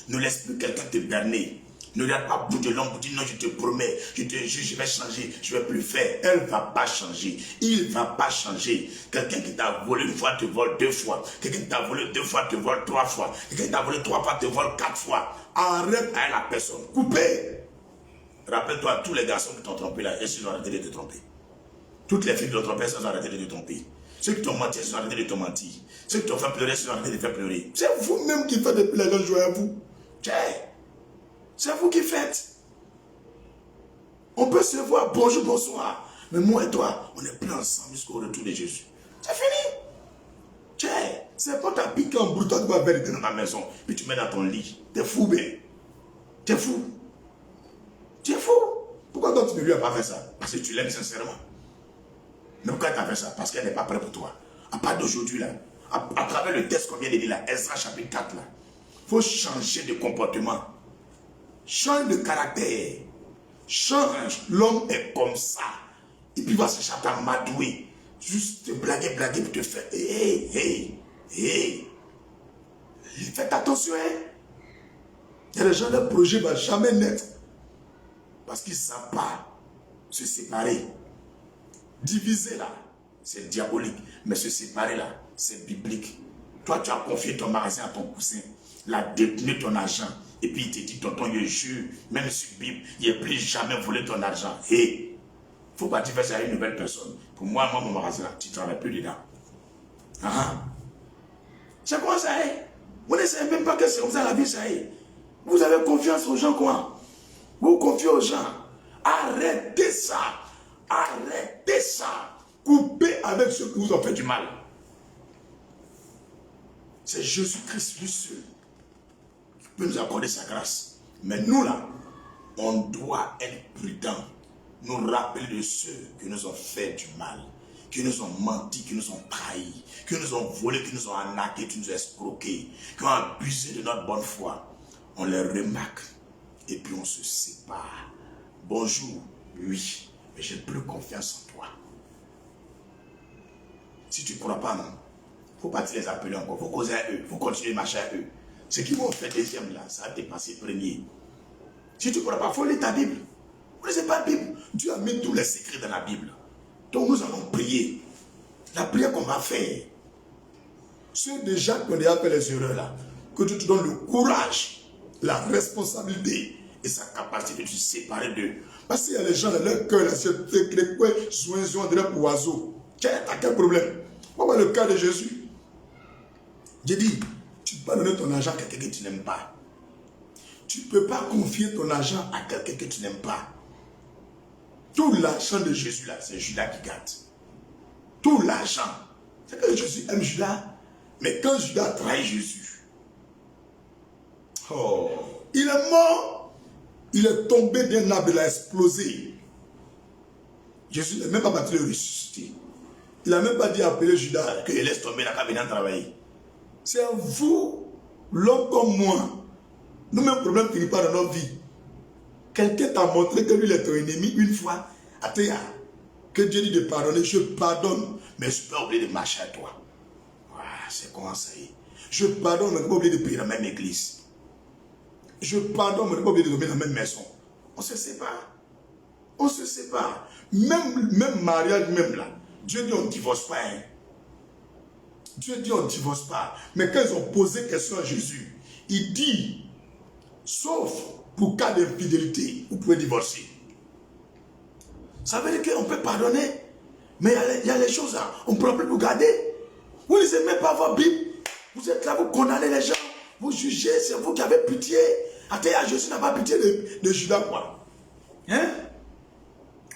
Ne laisse plus quelqu'un te berner. Ne regarde pas bout de l'homme pour dire non, je te promets, je te jure, je vais changer, je ne vais plus faire. Elle ne va pas changer. Il ne va pas changer. Quelqu'un qui t'a volé une fois te vole 2 fois. Quelqu'un qui t'a volé 2 fois te vole 3 fois. Quelqu'un qui t'a volé 3 fois te vole 4 fois. Arrête avec la personne. Coupez. Rappelle-toi, tous les garçons qui t'ont trompé là, ils ont arrêté de te tromper. Toutes les filles qui t'ont trompé, elles ont arrêté de te tromper. Ceux qui t'ont menti, elles ont arrêté de te mentir. Ceux qui t'ont fait pleurer, elles ont arrêté de te faire pleurer. C'est vous-même qui faites depuis les gens jouer à vous. C'est vous qui faites. On peut se voir, bonjour, bonsoir. Mais moi et toi, on n'est plus ensemble jusqu'au retour de Jésus. C'est fini. C'est pas ta pique en brûlant de ma vérité dans ta maison, puis tu mets dans ton lit. T'es fou, ben. T'es fou. Tu es fou. Pourquoi donc tu ne lui as pas fait ça? Parce que tu l'aimes sincèrement. Mais pourquoi tu as fait ça? Parce qu'elle n'est pas prête pour toi. À part d'aujourd'hui, là, à travers le texte qu'on vient de dire là, Ezra chapitre 4, là, il faut changer de comportement. Change de caractère. Change. L'homme est comme ça. Et puis il va se chercher à m'adouer. Juste te blaguer, puis te faire. Faites attention, hein. Il y a des gens, leur projet ne va jamais naître. Parce qu'ils ne savent pas se séparer. Diviser là, c'est diabolique. Mais se séparer là, c'est biblique. Toi, tu as confié ton magasin à ton cousin. Il a détenu ton argent. Et puis il te dit, tonton, je jure, même sur la Bible, il n'a plus jamais volé ton argent. Il ne faut pas te faire ça à une nouvelle personne. Pour moi, mon magasin, tu ne travailles plus dedans. C'est quoi ça? Vous ne savez même pas que c'est comme ça la vie, ça est. Vous avez confiance aux gens, quoi? Vous confiez aux gens. Arrêtez ça. Arrêtez ça. Coupez avec ceux qui vous ont fait du mal. C'est Jésus-Christ lui seul qui peut nous accorder sa grâce. Mais nous là, on doit être prudents. Nous rappeler de ceux qui nous ont fait du mal, qui nous ont menti, qui nous ont trahis, qui nous ont volé, qui nous ont arnaqué, qui nous ont escroqués, qui ont abusé de notre bonne foi. On les remarque et puis on se sépare. Bonjour, oui, mais j'ai plus confiance en toi. Si tu ne crois pas, non, il ne faut pas te les appeler encore, il faut causer à eux, il faut continuer de marcher à eux. Ce qui vont faire deuxième là, ça va dépasser premier. Si tu ne crois pas, il faut lire ta Bible. Vous ne lisez pas la Bible. Dieu a mis tous les secrets dans la Bible. Donc nous allons prier. La prière qu'on va faire, ceux déjà qui ont déjà fait les erreurs là, que Dieu te donne le courage, la responsabilité et sa capacité de se séparer d'eux. Parce qu'il y a les gens dans leur cœur, là, c'est les quoi, soins, on dirait pour oiseaux. Tiens, t'as quel problème? On va voir le cas de Jésus. J'ai dit, tu ne peux pas donner ton argent à quelqu'un que tu n'aimes pas. Tu ne peux pas confier ton argent à quelqu'un que tu n'aimes pas. Tout l'argent de Jésus là, c'est Judas qui garde. Tout l'argent. C'est que Jésus aime Judas. Mais quand Judas a trahi Jésus, il est mort. Il est tombé d'un arbre, il a explosé. Jésus n'a même pas battu le ressuscité. Il n'a même pas dit appeler Judas que laisse tomber la cabine à travailler. C'est à vous L'homme comme moi, nous-mêmes, problème finit pas dans notre vie. Quelqu'un t'a montré que lui, il est ton ennemi une fois. Athéa, que Dieu dit de pardonner, je pardonne, mais je peux pas oublier de marcher à toi. Voilà, c'est comment ça y est. Je pardonne, mais je peux pas oublier de payer la même église. Je pardonne, mais je peux pas oublier de dormir dans la même maison. On se sépare. On se sépare. Même mariage, même là. Dieu dit on ne divorce pas. Hein. Dieu dit on ne divorce pas. Mais quand ils ont posé question à Jésus, il dit, sauf pour cas d'infidélité, vous pouvez divorcer. Ça veut dire qu'on peut pardonner. Mais il y a les choses là, on ne peut plus vous garder. Vous ne lisez même pas votre Bible. Vous êtes là, vous condamnez les gens. Vous jugez, c'est vous qui avez pitié. Athéa, Jésus n'a pas pitié de Judas, quoi. Hein?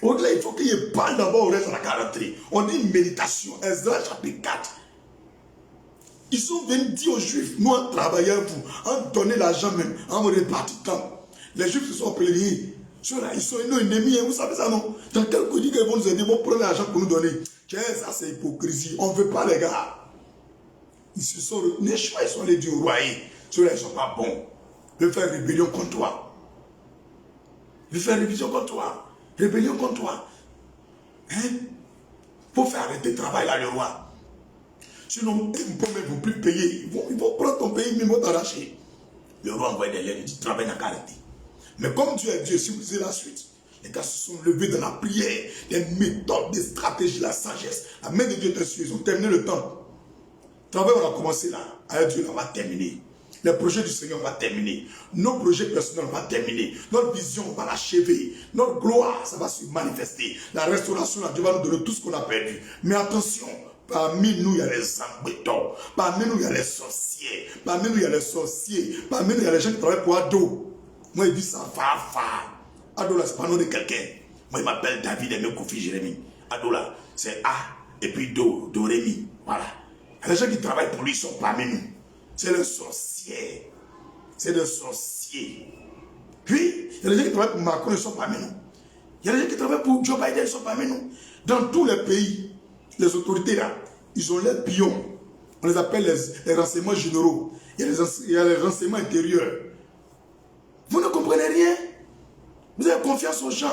Au-delà, il faut qu'il y ait pas d'abord au reste de la galanterie. On dit une méditation. Ezra chapitre 4. Ils sont venus dire aux Juifs, nous on travaille à vous, on donne l'argent même, on répartit le temps. Les Juifs se sont appelés, ils sont nos ennemis, vous savez ça non? Dans quel coup dit qu'ils vont nous aider, ils vont prendre l'argent pour nous donner. Ça c'est hypocrisie, on ne veut pas les gars. Ils se sont retenus, ils sont allés dire au roi, ceux-là ils ne sont pas bons. Ils veulent faire rébellion contre toi. Ils veulent faire rébellion contre toi. Rébellion contre toi. Hein? Pour faire arrêter le travail là, le roi. Sinon, ils ne vont plus payer. Ils vont prendre ton pays, mais ils vont t'arracher. Le roi envoie des lettres, il dit, travail n'a qu'à arrêter. Mais comme Dieu est Dieu, si vous lisez la suite, les gars se sont levés dans la prière, des méthodes, des stratégies, la sagesse. La main de Dieu était sur eux, ils ont terminé le temps. Le travail, on a commencé là. Avec Dieu, on va terminer. Les projets du Seigneur, on va terminer. Nos projets personnels, on va terminer. Notre vision, on va l'achever. Notre gloire, ça va se manifester. La restauration, là, Dieu va nous donner tout ce qu'on a perdu. Mais attention, parmi nous, il y a les embêtants. Parmi nous, il y a les sorciers. Parmi nous, il y a les sorciers. Parmi nous, il y a les gens qui travaillent pour Ado. Moi, il dit ça, va. Ado, là, c'est pas le nom de quelqu'un. Moi, il m'appelle David et Kofi Jérémy. Ado, là, c'est A et puis Do Rémi. Voilà. Les gens qui travaillent pour lui sont parmi nous. C'est le sorcier. C'est le sorcier. Puis, il y a les gens qui travaillent pour Macron, ils sont parmi nous. Il y a les gens qui travaillent pour Joe Biden, ils sont parmi nous. Dans tous les pays, les autorités là, ils ont leurs pions. On les appelle les renseignements généraux. Il y a les renseignements intérieurs. Vous ne comprenez rien. Vous avez confiance aux gens.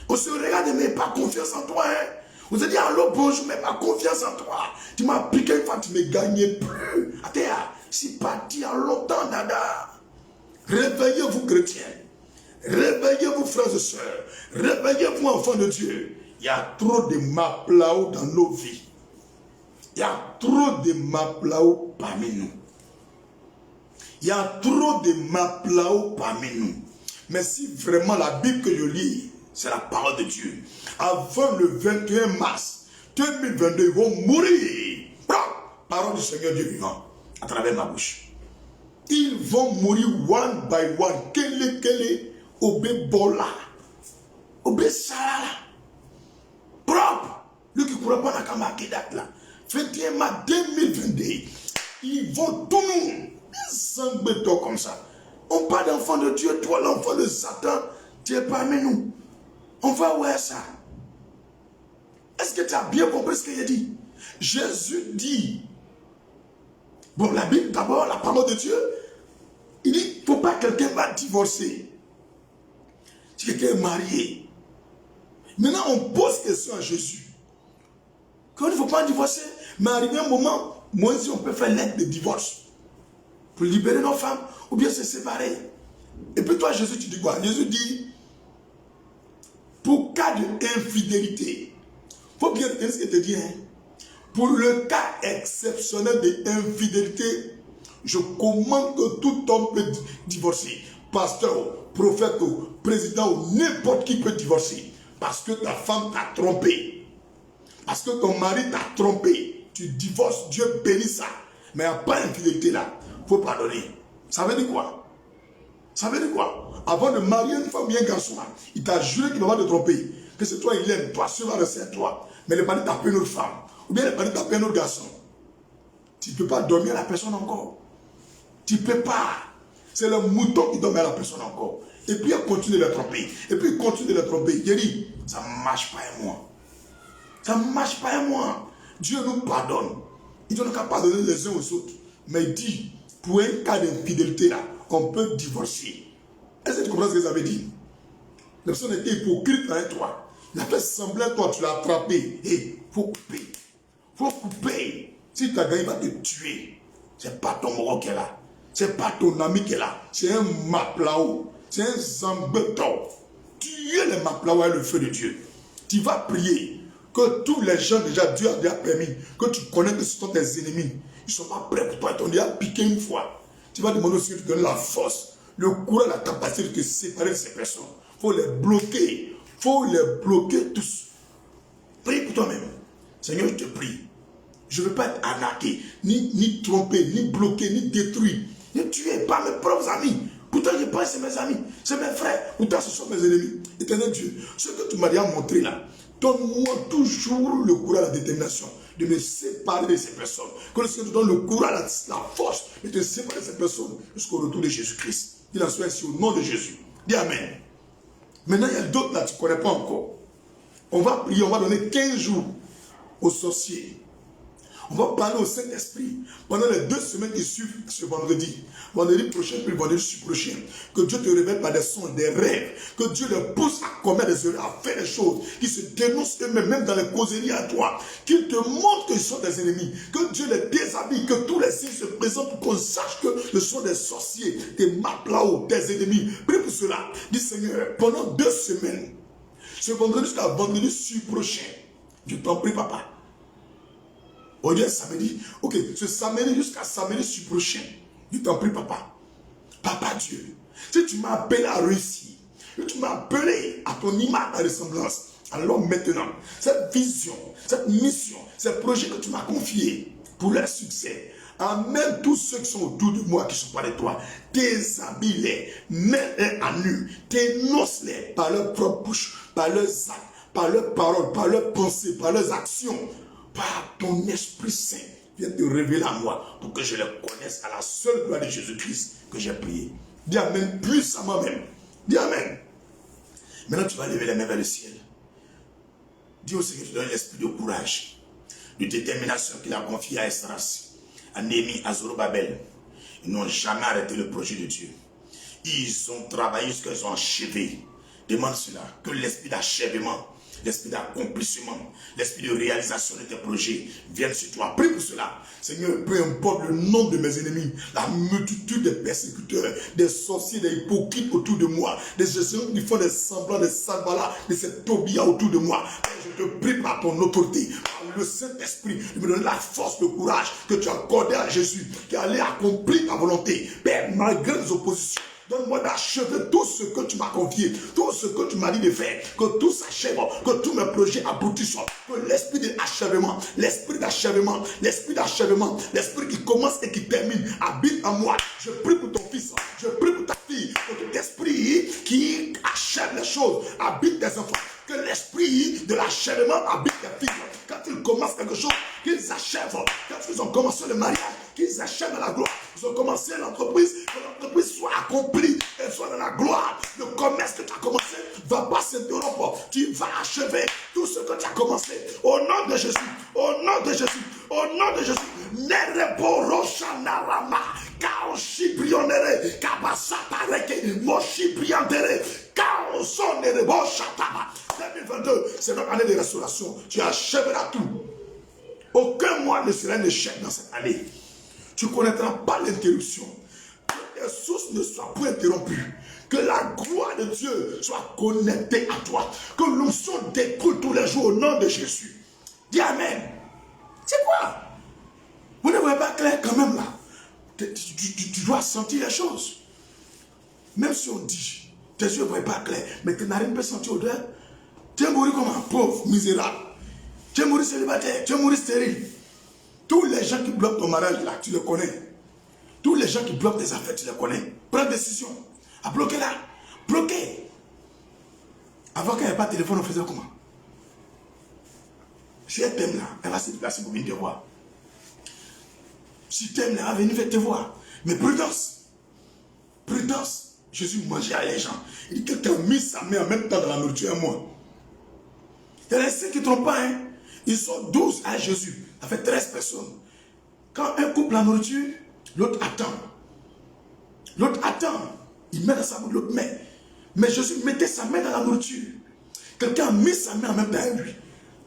On se regarde, mais pas confiance en toi. Hein. Vous avez dit allô, bonjour, mais pas confiance en toi. Tu m'as piqué une fois, tu ne me gagnais plus. Athéa, c'est parti en longtemps, Nada. Réveillez-vous, chrétiens. Réveillez-vous, frères et sœurs. Réveillez-vous, enfants de Dieu. Il y a trop de maplao dans nos vies. Il y a trop de maplao parmi nous. Il y a trop de maplao parmi nous. Mais si vraiment la Bible que je lis, c'est la parole de Dieu. Avant le 21 mars 2022, ils vont mourir. Parole du Seigneur Dieu vivant, à travers ma bouche. Ils vont mourir one by one. Kele, obé bola. Obé salala. Propre. Lui qui ne pourra pas la marquer date là. 21 mars 2022. Ils vont tout nous. Ils comme ça. On parle d'enfant de Dieu, toi l'enfant de Satan, tu es parmi nous. On va voir ça. Est-ce que tu as bien compris ce qu'il a dit? Jésus dit, bon, la Bible d'abord, la parole de Dieu, il dit, il ne faut pas que quelqu'un va divorcer. Si quelqu'un est marié. Maintenant, on pose question à Jésus. Quand il ne faut pas divorcer, mais arrivé un moment, moi aussi, on peut faire l'acte de divorce. Pour libérer nos femmes, ou bien se séparer. Et puis toi, Jésus, tu dis quoi? Jésus dit, pour cas d'infidélité, il faut bien retenir ce qu'il te dit. Hein? Pour le cas exceptionnel d'infidélité, je commande que tout homme peut divorcer. Pasteur, prophète, président, ou n'importe qui peut divorcer. Parce que ta femme t'a trompé. Parce que ton mari t'a trompé. Tu divorces, Dieu bénit ça. Mais il n'y a pas d'infidélité là. Il faut pardonner. Ça veut dire quoi? Ça veut dire quoi? Avant de marier une femme ou un garçon, il t'a juré qu'il ne va pas te tromper. Que c'est toi, il aime, toi, ce va rester à toi. Mais il n'est pas dit taper une autre femme. Ou bien il n'est pas dit taper un autre garçon. Tu ne peux pas dormir à la personne encore. Tu ne peux pas. C'est le mouton qui dorme à la personne encore. Et puis il continue de la tromper. Et puis il continue de la tromper. Il dit, ça ne marche pas et moi. Ça ne marche pas et moi. Dieu nous pardonne. Il ne donne qu'à pardonner les uns aux autres. Mais il dit, pour un cas d'infidélité là, on peut divorcer. Est-ce que tu comprends ce que ça veut dire? La personne était hypocrite avec toi. Il a fait semblant toi, tu l'as attrapé. Et faut couper. Faut couper. Si tu as gagné, il va te tuer. C'est pas ton moro qui est là. C'est pas ton ami qui est là. C'est un maplao. C'est un zambeton. Tuer les maplao avec le feu de Dieu. Tu vas prier que tous les gens déjà, Dieu a déjà permis, que tu connais que ce sont tes ennemis. Ils ne sont pas prêts pour toi. Ils t'ont déjà piqué une fois. Tu vas demander au Seigneur de te donner la force, le courage, la capacité de te séparer de ces personnes. Il faut les bloquer. Il faut les bloquer tous. Prie pour toi-même. Seigneur, je te prie. Je ne veux pas être arnaqué, ni trompé, ni bloqué, ni détruit. Ne tuez pas mes propres amis. Pourtant, je pense que c'est mes amis, c'est mes frères. Pourtant, ce sont mes ennemis. Éternel Dieu, ce que tu m'as déjà montré là, donne-moi toujours le courage, la détermination de me séparer de ces personnes. Que le Seigneur te donne le courage, la force de te séparer de ces personnes jusqu'au retour de Jésus-Christ. Il en soit ainsi au nom de Jésus. Dis Amen. Maintenant, il y a d'autres là, tu ne connais pas encore. On va prier, on va donner 15 jours aux sorciers. On va parler au Saint-Esprit pendant les 2 semaines qui suivent ce vendredi. Vendredi prochain, puis vendredi prochain. Que Dieu te révèle par des sons, des rêves. Que Dieu les pousse à commettre des erreurs, à faire des choses. Qu'ils se dénoncent eux-mêmes, même dans les causeries à toi. Qu'ils te montrent qu'ils sont des ennemis. Que Dieu les déshabille. Que tous les signes se présentent pour qu'on sache que ce sont des sorciers, des maplao, des ennemis. Prie pour cela. Dis Seigneur, pendant 2 semaines, ce vendredi jusqu'à vendredi prochain, je t'en prie, papa. Aujourd'hui, samedi. Ok, ce samedi jusqu'à samedi prochain. Je t'en prie, papa. Papa Dieu, si tu m'as appelé à réussir, si tu m'as appelé à ton image, à ressemblance, alors maintenant, cette vision, cette mission, ces projets que tu m'as confiés pour leur succès, amène tous ceux qui sont autour de moi, qui ne sont pas de toi, déshabille-les, mets-les à nu, dénonce-les par leur propre bouche, par leurs actes, par leurs paroles, par leurs pensées, par leurs actions. Par ton Esprit Saint, viens te révéler à moi pour que je les connaisse à la seule gloire de Jésus-Christ que j'ai prié. Dis Amen puissamment même. Dis Amen. Maintenant, tu vas lever les mains vers le ciel. Dis au Seigneur, tu donnes l'esprit de courage, de détermination qu'il a confié à Esdras, à Néhémie, à Zorobabel. Ils n'ont jamais arrêté le projet de Dieu. Ils ont travaillé jusqu'à ce qu'ils ont achevé. Demande cela, que l'esprit d'achèvement, l'esprit d'accomplissement, l'esprit de réalisation de tes projets vienne sur toi. Prie pour cela. Seigneur, peu importe le nombre de mes ennemis, la multitude des persécuteurs, des sorciers, des hypocrites autour de moi, des gens qui font des semblants, des salvalas, de ces tobias autour de moi. Je te prie par ton autorité, par le Saint-Esprit, de me donner la force, le courage que tu as accordé à Jésus, qui allait accomplir ta volonté. Père, malgré les oppositions, donne-moi d'achever tout ce que tu m'as confié, tout ce que tu m'as dit de faire, que tout s'achève, que tous mes projets aboutissent, que l'esprit d'achèvement, l'esprit qui commence et qui termine, habite en moi. Je prie pour ton fils, je prie pour ta fille, que cet esprit qui achève les choses habite tes enfants, que l'esprit de l'achèvement habite tes filles. Quand ils commencent quelque chose, qu'ils achèvent. Quand ils ont commencé le mariage, qu'ils achèvent dans la gloire. Ils ont commencé l'entreprise, que l'entreprise soit accomplie et soit dans la gloire. Le commerce que tu as commencé ne va pas s'interrompre. Tu vas achever tout ce que tu as commencé. Au nom de Jésus, au nom de Jésus, au nom de Jésus. Nereboroshanarama, kaoshibrionere, kabasatareke, moshibriantere, kaosonereboshataba. 2022, c'est notre année de restauration. Tu achèveras tout. Aucun mois ne sera un échec dans cette année. Tu ne connaîtras pas l'interruption. Que tes sources ne soient plus interrompues. Que la gloire de Dieu soit connectée à toi. Que l'onction découle tous les jours au nom de Jésus. Dis Amen. C'est quoi? Vous ne voyez pas clair quand même là. Tu dois sentir les choses. Même si on dit, tes yeux ne voient pas clair, mais tu n'arrives pas à sentir odeur. Tu es mort comme un pauvre, misérable. Tu es mort célibataire, tu es mort stérile. Tous les gens qui bloquent ton mariage là, tu les connais. Tous les gens qui bloquent tes affaires, tu les connais. Prends décision. À bloquer là. Bloquer. Avant qu'il n'y ait pas de téléphone, on faisait comment? Si elle t'aime là, elle va se déplacer pour venir te voir. Si tu aimes là, elle va venir te voir. Mais prudence. Prudence. Jésus mangeait à les gens. Il dit quelqu'un a mis sa main en même temps dans la nourriture et moi. Il y a ceux qui ne trompent pas, hein. Ils sont 12 à Jésus. Ça fait 13 personnes. Quand un couple a nourriture, l'autre attend. L'autre attend. Il met dans sa bouche, l'autre met. Mais Jésus mettait sa main dans la nourriture. Quelqu'un a mis sa main en même temps à lui.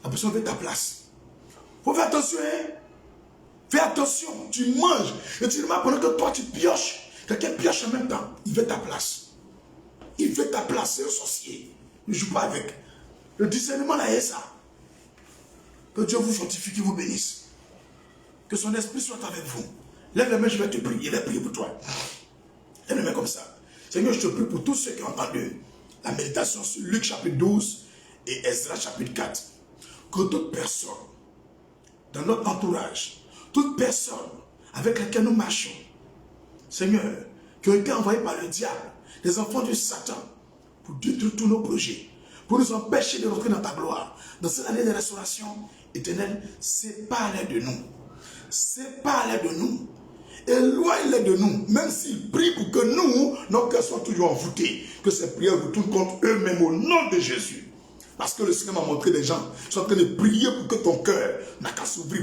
La personne fait ta place. Il faut faire attention, hein. Fais attention. Tu manges. Et tu remarques pendant que toi tu pioches. Quelqu'un pioche en même temps. Il veut ta place. Il veut ta place. C'est un sorcier. Ne joue pas avec. Le discernement là est ça. Que Dieu vous fortifie, qu'il vous bénisse. Que son esprit soit avec vous. Lève les mains, je vais te prier. Je vais prier pour toi. Lève les mains comme ça. Seigneur, je te prie pour tous ceux qui ont entendu la méditation sur Luc chapitre 12 et Ezra chapitre 4. Que toute personne dans notre entourage, toute personne avec laquelle nous marchons, Seigneur, qui ont été envoyés par le diable, les enfants du Satan, pour détruire tous nos projets, pour nous empêcher de rentrer dans ta gloire, dans cette année de restauration éternelle, sépare-les de nous. Sépare-les de nous. Éloigne-les de nous, même s'ils prient pour que nous, nos cœurs soient toujours envoûtés, que ces prières retournent contre eux-mêmes au nom de Jésus. Parce que le Seigneur m'a montré des gens qui sont en train de prier pour que ton cœur n'a qu'à s'ouvrir.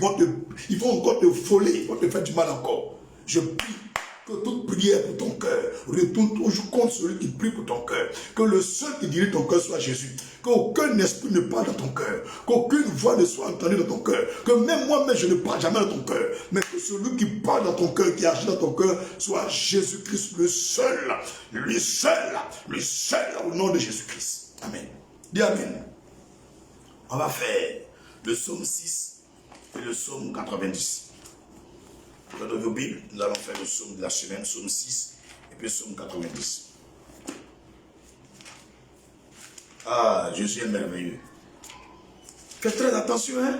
Ils vont encore te voler, ils vont te faire du mal encore. Je prie que toute prière pour ton cœur retourne toujours contre celui qui prie pour ton cœur. Que le seul qui dirige ton cœur soit Jésus. Qu'aucun esprit ne parle dans ton cœur. Qu'aucune voix ne soit entendue dans ton cœur. Que même moi-même je ne parle jamais dans ton cœur. Mais que celui qui parle dans ton cœur, qui agit dans ton cœur, soit Jésus-Christ, le seul, au nom de Jésus-Christ. Amen. Dis Amen. On va faire le psaume 6 et le psaume 90. Dans nos Bibles, nous allons faire le psaume de la semaine, psaume 6 et puis psaume 90. Ah, Jésus est merveilleux. Faites très attention, hein.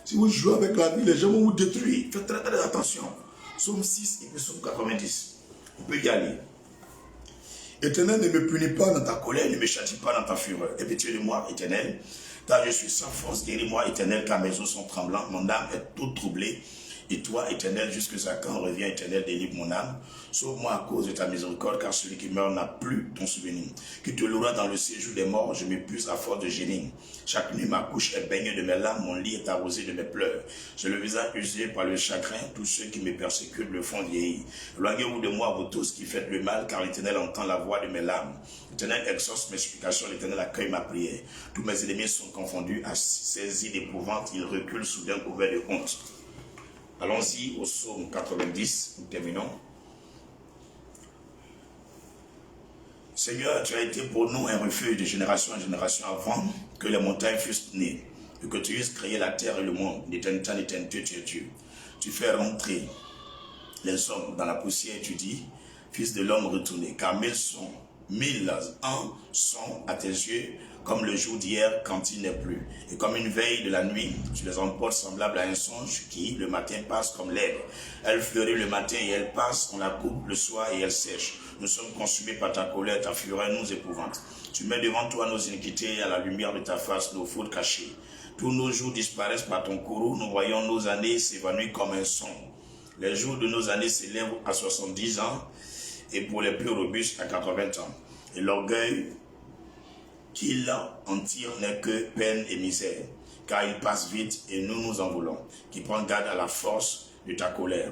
Si vous jouez avec la vie, les gens vont vous détruire. Faites très très attention. Psaume 6 et puis psaume 90. On peut y aller. Éternel, ne me punis pas dans ta colère, ne me châtie pas dans ta fureur. Aie pitié de moi, Éternel, car je suis sans force. Guéris-moi, Éternel, car mes os sont tremblants. Mon âme est toute troublée. Et toi, Éternel, jusqu'à quand revient, Éternel, délivre mon âme. Sauve-moi à cause de ta miséricorde, car celui qui meurt n'a plus ton souvenir. Qui te louera dans le séjour des morts, je m'épuise à force de génie. Chaque nuit, ma couche est baignée de mes larmes, mon lit est arrosé de mes pleurs. J'ai le visage usé par le chagrin, tous ceux qui me persécutent le font vieillir. Éloignez-vous de moi, vous tous qui faites le mal, car l'Éternel entend la voix de mes larmes. L'Éternel exauce mes supplications, l'Éternel accueille ma prière. Tous mes ennemis sont confondus, saisis d'épouvante, ils reculent soudain couverts de honte. Allons-y au psaume 90, nous terminons. Seigneur, tu as été pour nous un refuge de génération en génération avant que les montagnes fussent nées, et que tu eusses créé la terre et le monde. D'éternité en éternité, tu es Dieu. Tu fais rentrer les hommes dans la poussière et tu dis, fils de l'homme retourné, car 1000 ans sont à tes yeux comme le jour d'hier quand il n'est plus, et comme une veille de la nuit. Tu les emportes semblables à un songe qui, le matin, passe comme l'herbe. Elle fleurit le matin et elle passe, on la coupe le soir et elle sèche. Nous sommes consumés par ta colère, ta fureur nous épouvante. Tu mets devant toi nos iniquités et à la lumière de ta face nos fautes cachées. Tous nos jours disparaissent par ton courroux, nous voyons nos années s'évanouir comme un son. Les jours de nos années s'élèvent à 70 ans, et pour les plus robustes à 80 ans. Et l'orgueil qu'il en tire n'est que peine et misère, car il passe vite et nous nous en voulons, qui prend garde à la force de ta colère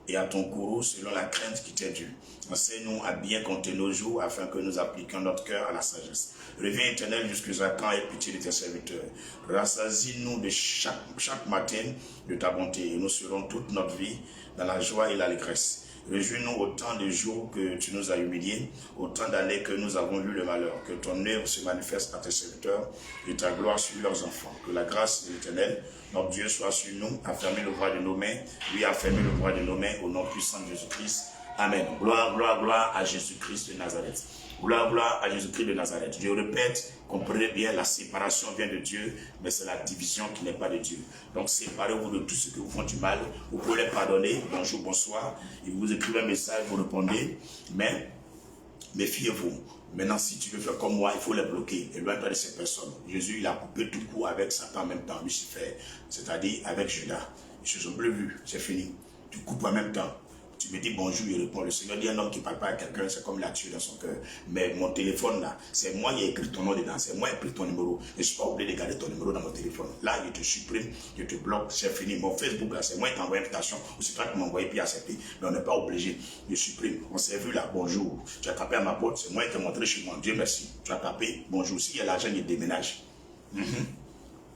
et à ton courroux selon la crainte qui t'est due. Enseigne-nous à bien compter nos jours afin que nous appliquions notre cœur à la sagesse. Reviens Éternel jusqu'à quand aie pitié de tes serviteurs. Rassasie-nous de chaque matin de ta bonté et nous serons toute notre vie dans la joie et l'allégresse. Réjouis-nous autant de jours que tu nous as humiliés, autant d'années que nous avons vu le malheur. Que ton œuvre se manifeste à tes serviteurs et ta gloire sur leurs enfants. Que la grâce de l'Éternel, notre Dieu, soit sur nous, affermir le bras de nos mains, lui affermir le bras de nos mains, au nom puissant de Jésus-Christ. Amen. Gloire, gloire, gloire à Jésus-Christ de Nazareth. Gloire, gloire à Jésus-Christ de Nazareth. Je répète, comprenez bien, la séparation vient de Dieu, mais c'est la division qui n'est pas de Dieu. Donc séparez-vous de tous ceux qui vous font du mal. Vous pouvez les pardonner. Bonjour, bonsoir. Et vous écrivez un message, vous répondez. Mais méfiez-vous. Maintenant, si tu veux faire comme moi, il faut les bloquer. Éloigne-toi de ces personnes. Jésus, il a coupé tout coup avec Satan en même temps, Lucifer, c'est-à-dire avec Judas. Ils se sont plus vus, c'est fini. Tu coupes en même temps. Tu Tu me dis bonjour, il répond. Le Seigneur dit un homme qui ne parle pas à quelqu'un, c'est comme la tuer dans son cœur. Mais mon téléphone là, c'est moi qui ai écrit ton nom dedans, c'est moi qui ai pris ton numéro. Je ne suis pas obligé de garder ton numéro dans mon téléphone. Là, je te supprime, je te bloque, c'est fini. Mon Facebook là, c'est moi qui t'envoie une invitation, ou c'est toi qui m'as envoyé puis accepté. Mais on n'est pas obligé. Je supprime. On s'est vu là, bonjour. Tu as tapé à ma porte, c'est moi qui t'ai montré chez moi. Dieu merci. Tu as tapé, bonjour. S'il y a l'argent, il déménage.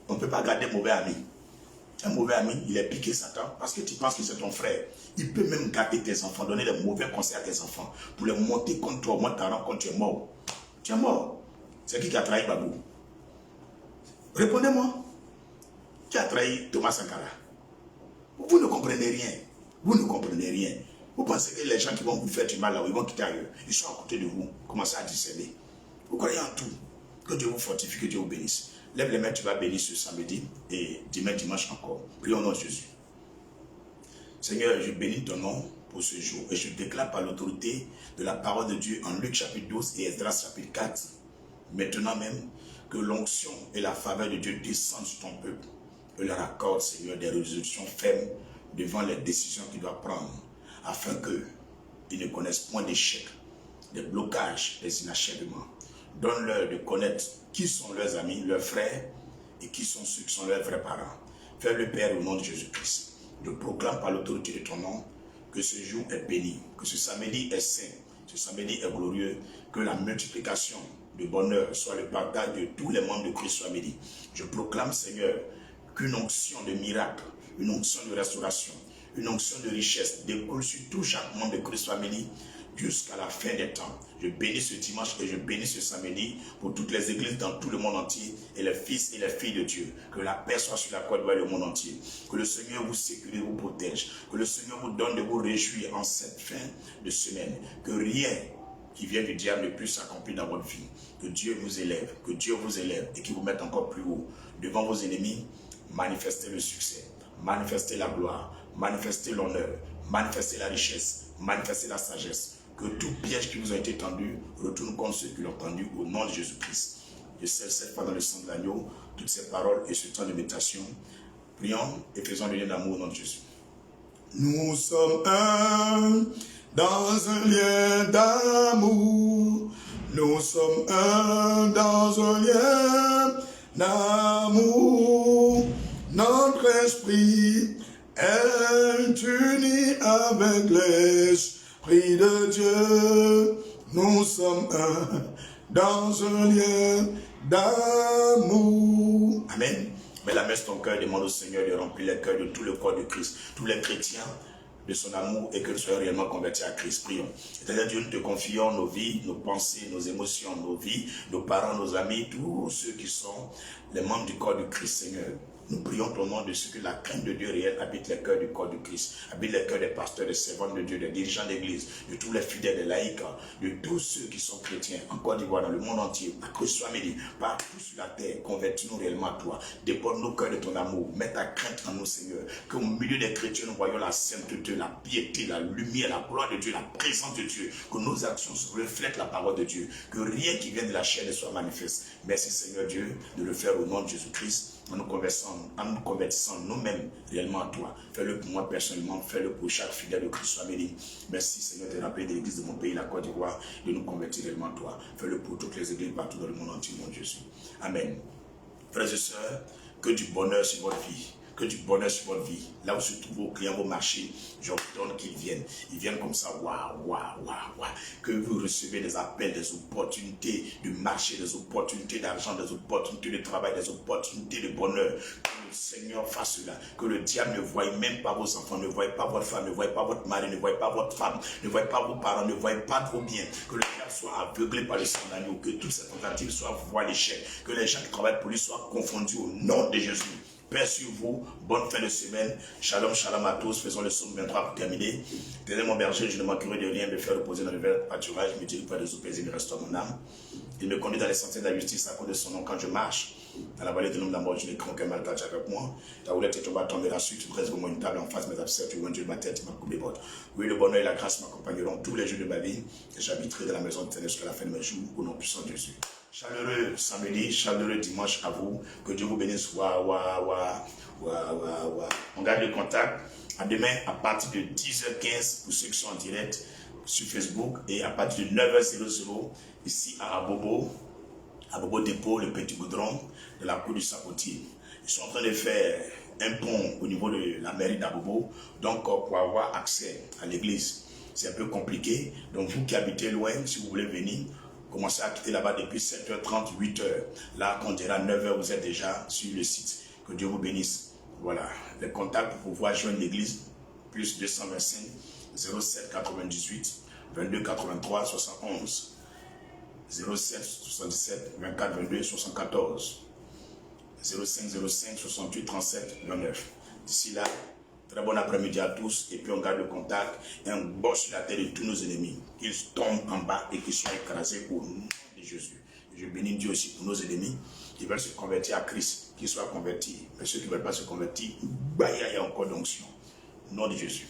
On ne peut pas garder mauvais ami. Un mauvais ami, il est piqué Satan parce que tu penses que c'est ton frère. Il peut même garder tes enfants, donner des mauvais conseils à tes enfants pour les monter contre toi, moi t'en rends compte, tu es mort. Tu es mort. C'est qui a trahi Babou? Répondez-moi. Qui a trahi Thomas Sankara? Vous ne comprenez rien. Vous ne comprenez rien. Vous pensez que les gens qui vont vous faire du mal là, ils vont quitter ailleurs. Ils sont à côté de vous. Commencez à discerner. Vous croyez en tout. Que Dieu vous fortifie, que Dieu vous bénisse. Lève les mains, tu vas bénir ce samedi et dimanche encore. Prions au nom de Jésus. Seigneur, je bénis ton nom pour ce jour et je déclare par l'autorité de la parole de Dieu en Luc chapitre 12 et Esdras chapitre 4, maintenant même, que l'onction et la faveur de Dieu descendent sur ton peuple et leur accorde, Seigneur, des résolutions fermes devant les décisions qu'ils doivent prendre afin qu'ils ne connaissent point d'échecs, des blocages, des inachèvements. Donne-leur de connaître qui sont leurs amis, leurs frères, et qui sont ceux qui sont leurs vrais parents. Fais-le, Père, au nom de Jésus-Christ. Je proclame par l'autorité de ton nom que ce jour est béni, que ce samedi est saint, ce samedi est glorieux, que la multiplication de bonheur soit le partage de tous les membres de Christ soit béni. Je proclame, Seigneur, qu'une onction de miracle, une onction de restauration, une onction de richesse découle sur tout chaque membre de Christ Family jusqu'à la fin des temps. Je bénis ce dimanche et je bénis ce samedi pour toutes les églises dans tout le monde entier et les fils et les filles de Dieu. Que la paix soit sur la Côte d'Ivoire et le monde entier. Que le Seigneur vous sécurise, vous protège. Que le Seigneur vous donne de vous réjouir en cette fin de semaine. Que rien qui vient du diable ne puisse s'accomplir dans votre vie. Que Dieu vous élève et qu'il vous mette encore plus haut. Devant vos ennemis, manifestez le succès, manifestez la gloire, manifestez l'honneur, manifestez la richesse, manifestez la sagesse. Que tout piège qui vous a été tendu retourne contre ceux qui l'ont tendu au nom de Jésus-Christ. Je scelle cette fois dans le sang de l'agneau toutes ces paroles et ce temps de méditation. Prions et faisons le lien d'amour au nom de Jésus. Nous sommes un dans un lien d'amour. Nous sommes un dans un lien d'amour. Notre esprit est uni avec l'Esprit de Dieu. Nous sommes un dans un lien d'amour. Amen. Mais la messe ton cœur, demande au Seigneur de remplir les cœurs de tout le corps de Christ, tous les chrétiens, de son amour et que nous soyons réellement convertis à Christ. Prions. C'est-à-dire, Dieu, nous te confions nos vies, nos pensées, nos émotions, nos vies, nos parents, nos amis, tous ceux qui sont les membres du corps de Christ, Seigneur. Nous prions ton nom de ce que la crainte de Dieu réel habite les cœurs du corps de Christ, habite les cœurs des pasteurs, des servants de Dieu, des dirigeants d'église, de tous les fidèles, des laïcs, de tous ceux qui sont chrétiens en Côte d'Ivoire, dans le monde entier, à Christ soit béni, partout sur la terre, convertis-nous réellement à toi, déborde nos cœurs de ton amour, mets ta crainte en nous, Seigneur, qu'au milieu des chrétiens, nous voyons la sainteté, la piété, la lumière, la gloire de Dieu, la présence de Dieu, que nos actions reflètent la parole de Dieu, que rien qui vienne de la chair ne soit manifeste. Merci Seigneur Dieu de le faire au nom de Jésus-Christ. En nous convertissant nous-mêmes réellement à toi. Fais-le pour moi personnellement, fais-le pour chaque fidèle de Christ soit béni. Merci Seigneur de rappeler de l'église de mon pays, la Côte d'Ivoire, de nous convertir réellement à toi. Fais-le pour toutes les églises partout dans le monde entier, mon Jésus. Amen. Frères et sœurs, que du bonheur sur votre vie. Que du bonheur sur votre vie. Là où se trouvent vos clients, vos marchés, j'ordonne qu'ils viennent. Ils viennent comme ça, waouh, waouh, waouh, waouh. Que vous recevez des appels, des opportunités de marché, des opportunités d'argent, des opportunités de travail, des opportunités de bonheur. Que le Seigneur fasse cela. Que le diable ne voie même pas vos enfants, ne voie pas votre femme, ne voie pas votre mari, ne voie pas votre femme, ne voie pas vos parents, ne voie pas vos biens. Que le diable soit aveuglé par le sang d'agneau. Que toutes ces tentatives soient voilées l'échec. Que les gens qui travaillent pour lui soient confondus au nom de Jésus. Père sur vous, bonne fin de semaine. Shalom, shalom à tous. Faisons le psaume 23 pour terminer. Tenez mon berger, je ne manquerai de rien, me faire reposer dans le vert pâturage, me dirige pas des eaux paisibles, me restaure mon âme. Il me conduit dans les sentiers de la justice à cause de son nom quand je marche. Dans la vallée de l'homme de la mort, je n'ai craint qu'un mal tâche avec moi. Ta roulette et ton bâton me rassurent, tu dresses moi une table en face de mes abcès, tu Dieu ma tête, tu m'as coupé les bottes. Oui, le bonheur et la grâce m'accompagneront tous les jours de ma vie et j'habiterai dans la maison de Dieu jusqu'à la fin de mes jours, au nom puissant de Jésus. Chaleureux samedi, chaleureux dimanche à vous. Que Dieu vous bénisse. On garde le contact. À demain, à partir de 10h15 pour ceux qui sont en direct sur Facebook et à partir de 9h00 ici à Abobo Dépôt, le Petit Goudron de la cour du Sapotier. Ils sont en train de faire un pont au niveau de la mairie d'Abobo, donc pour avoir accès à l'église. C'est un peu compliqué, donc vous qui habitez loin, si vous voulez venir, commencez à quitter là-bas depuis 7h30, 8h. Là, quand on dira 9h, vous êtes déjà sur le site. Que Dieu vous bénisse. Voilà, les contacts pour pouvoir joindre l'église, plus 225 07 98 22 83 71. 07 77 24 22 74 05 05 68 37 29. D'ici là, très bon après-midi à tous et puis on garde le contact et on bosse sur la tête de tous nos ennemis, qu'ils tombent en bas et qu'ils soient écrasés au nom de Jésus. Et je bénis Dieu aussi pour nos ennemis qui veulent se convertir à Christ, qu'ils soient convertis. Mais ceux qui ne veulent pas se convertir, il y a encore d'onction. Au nom de Jésus.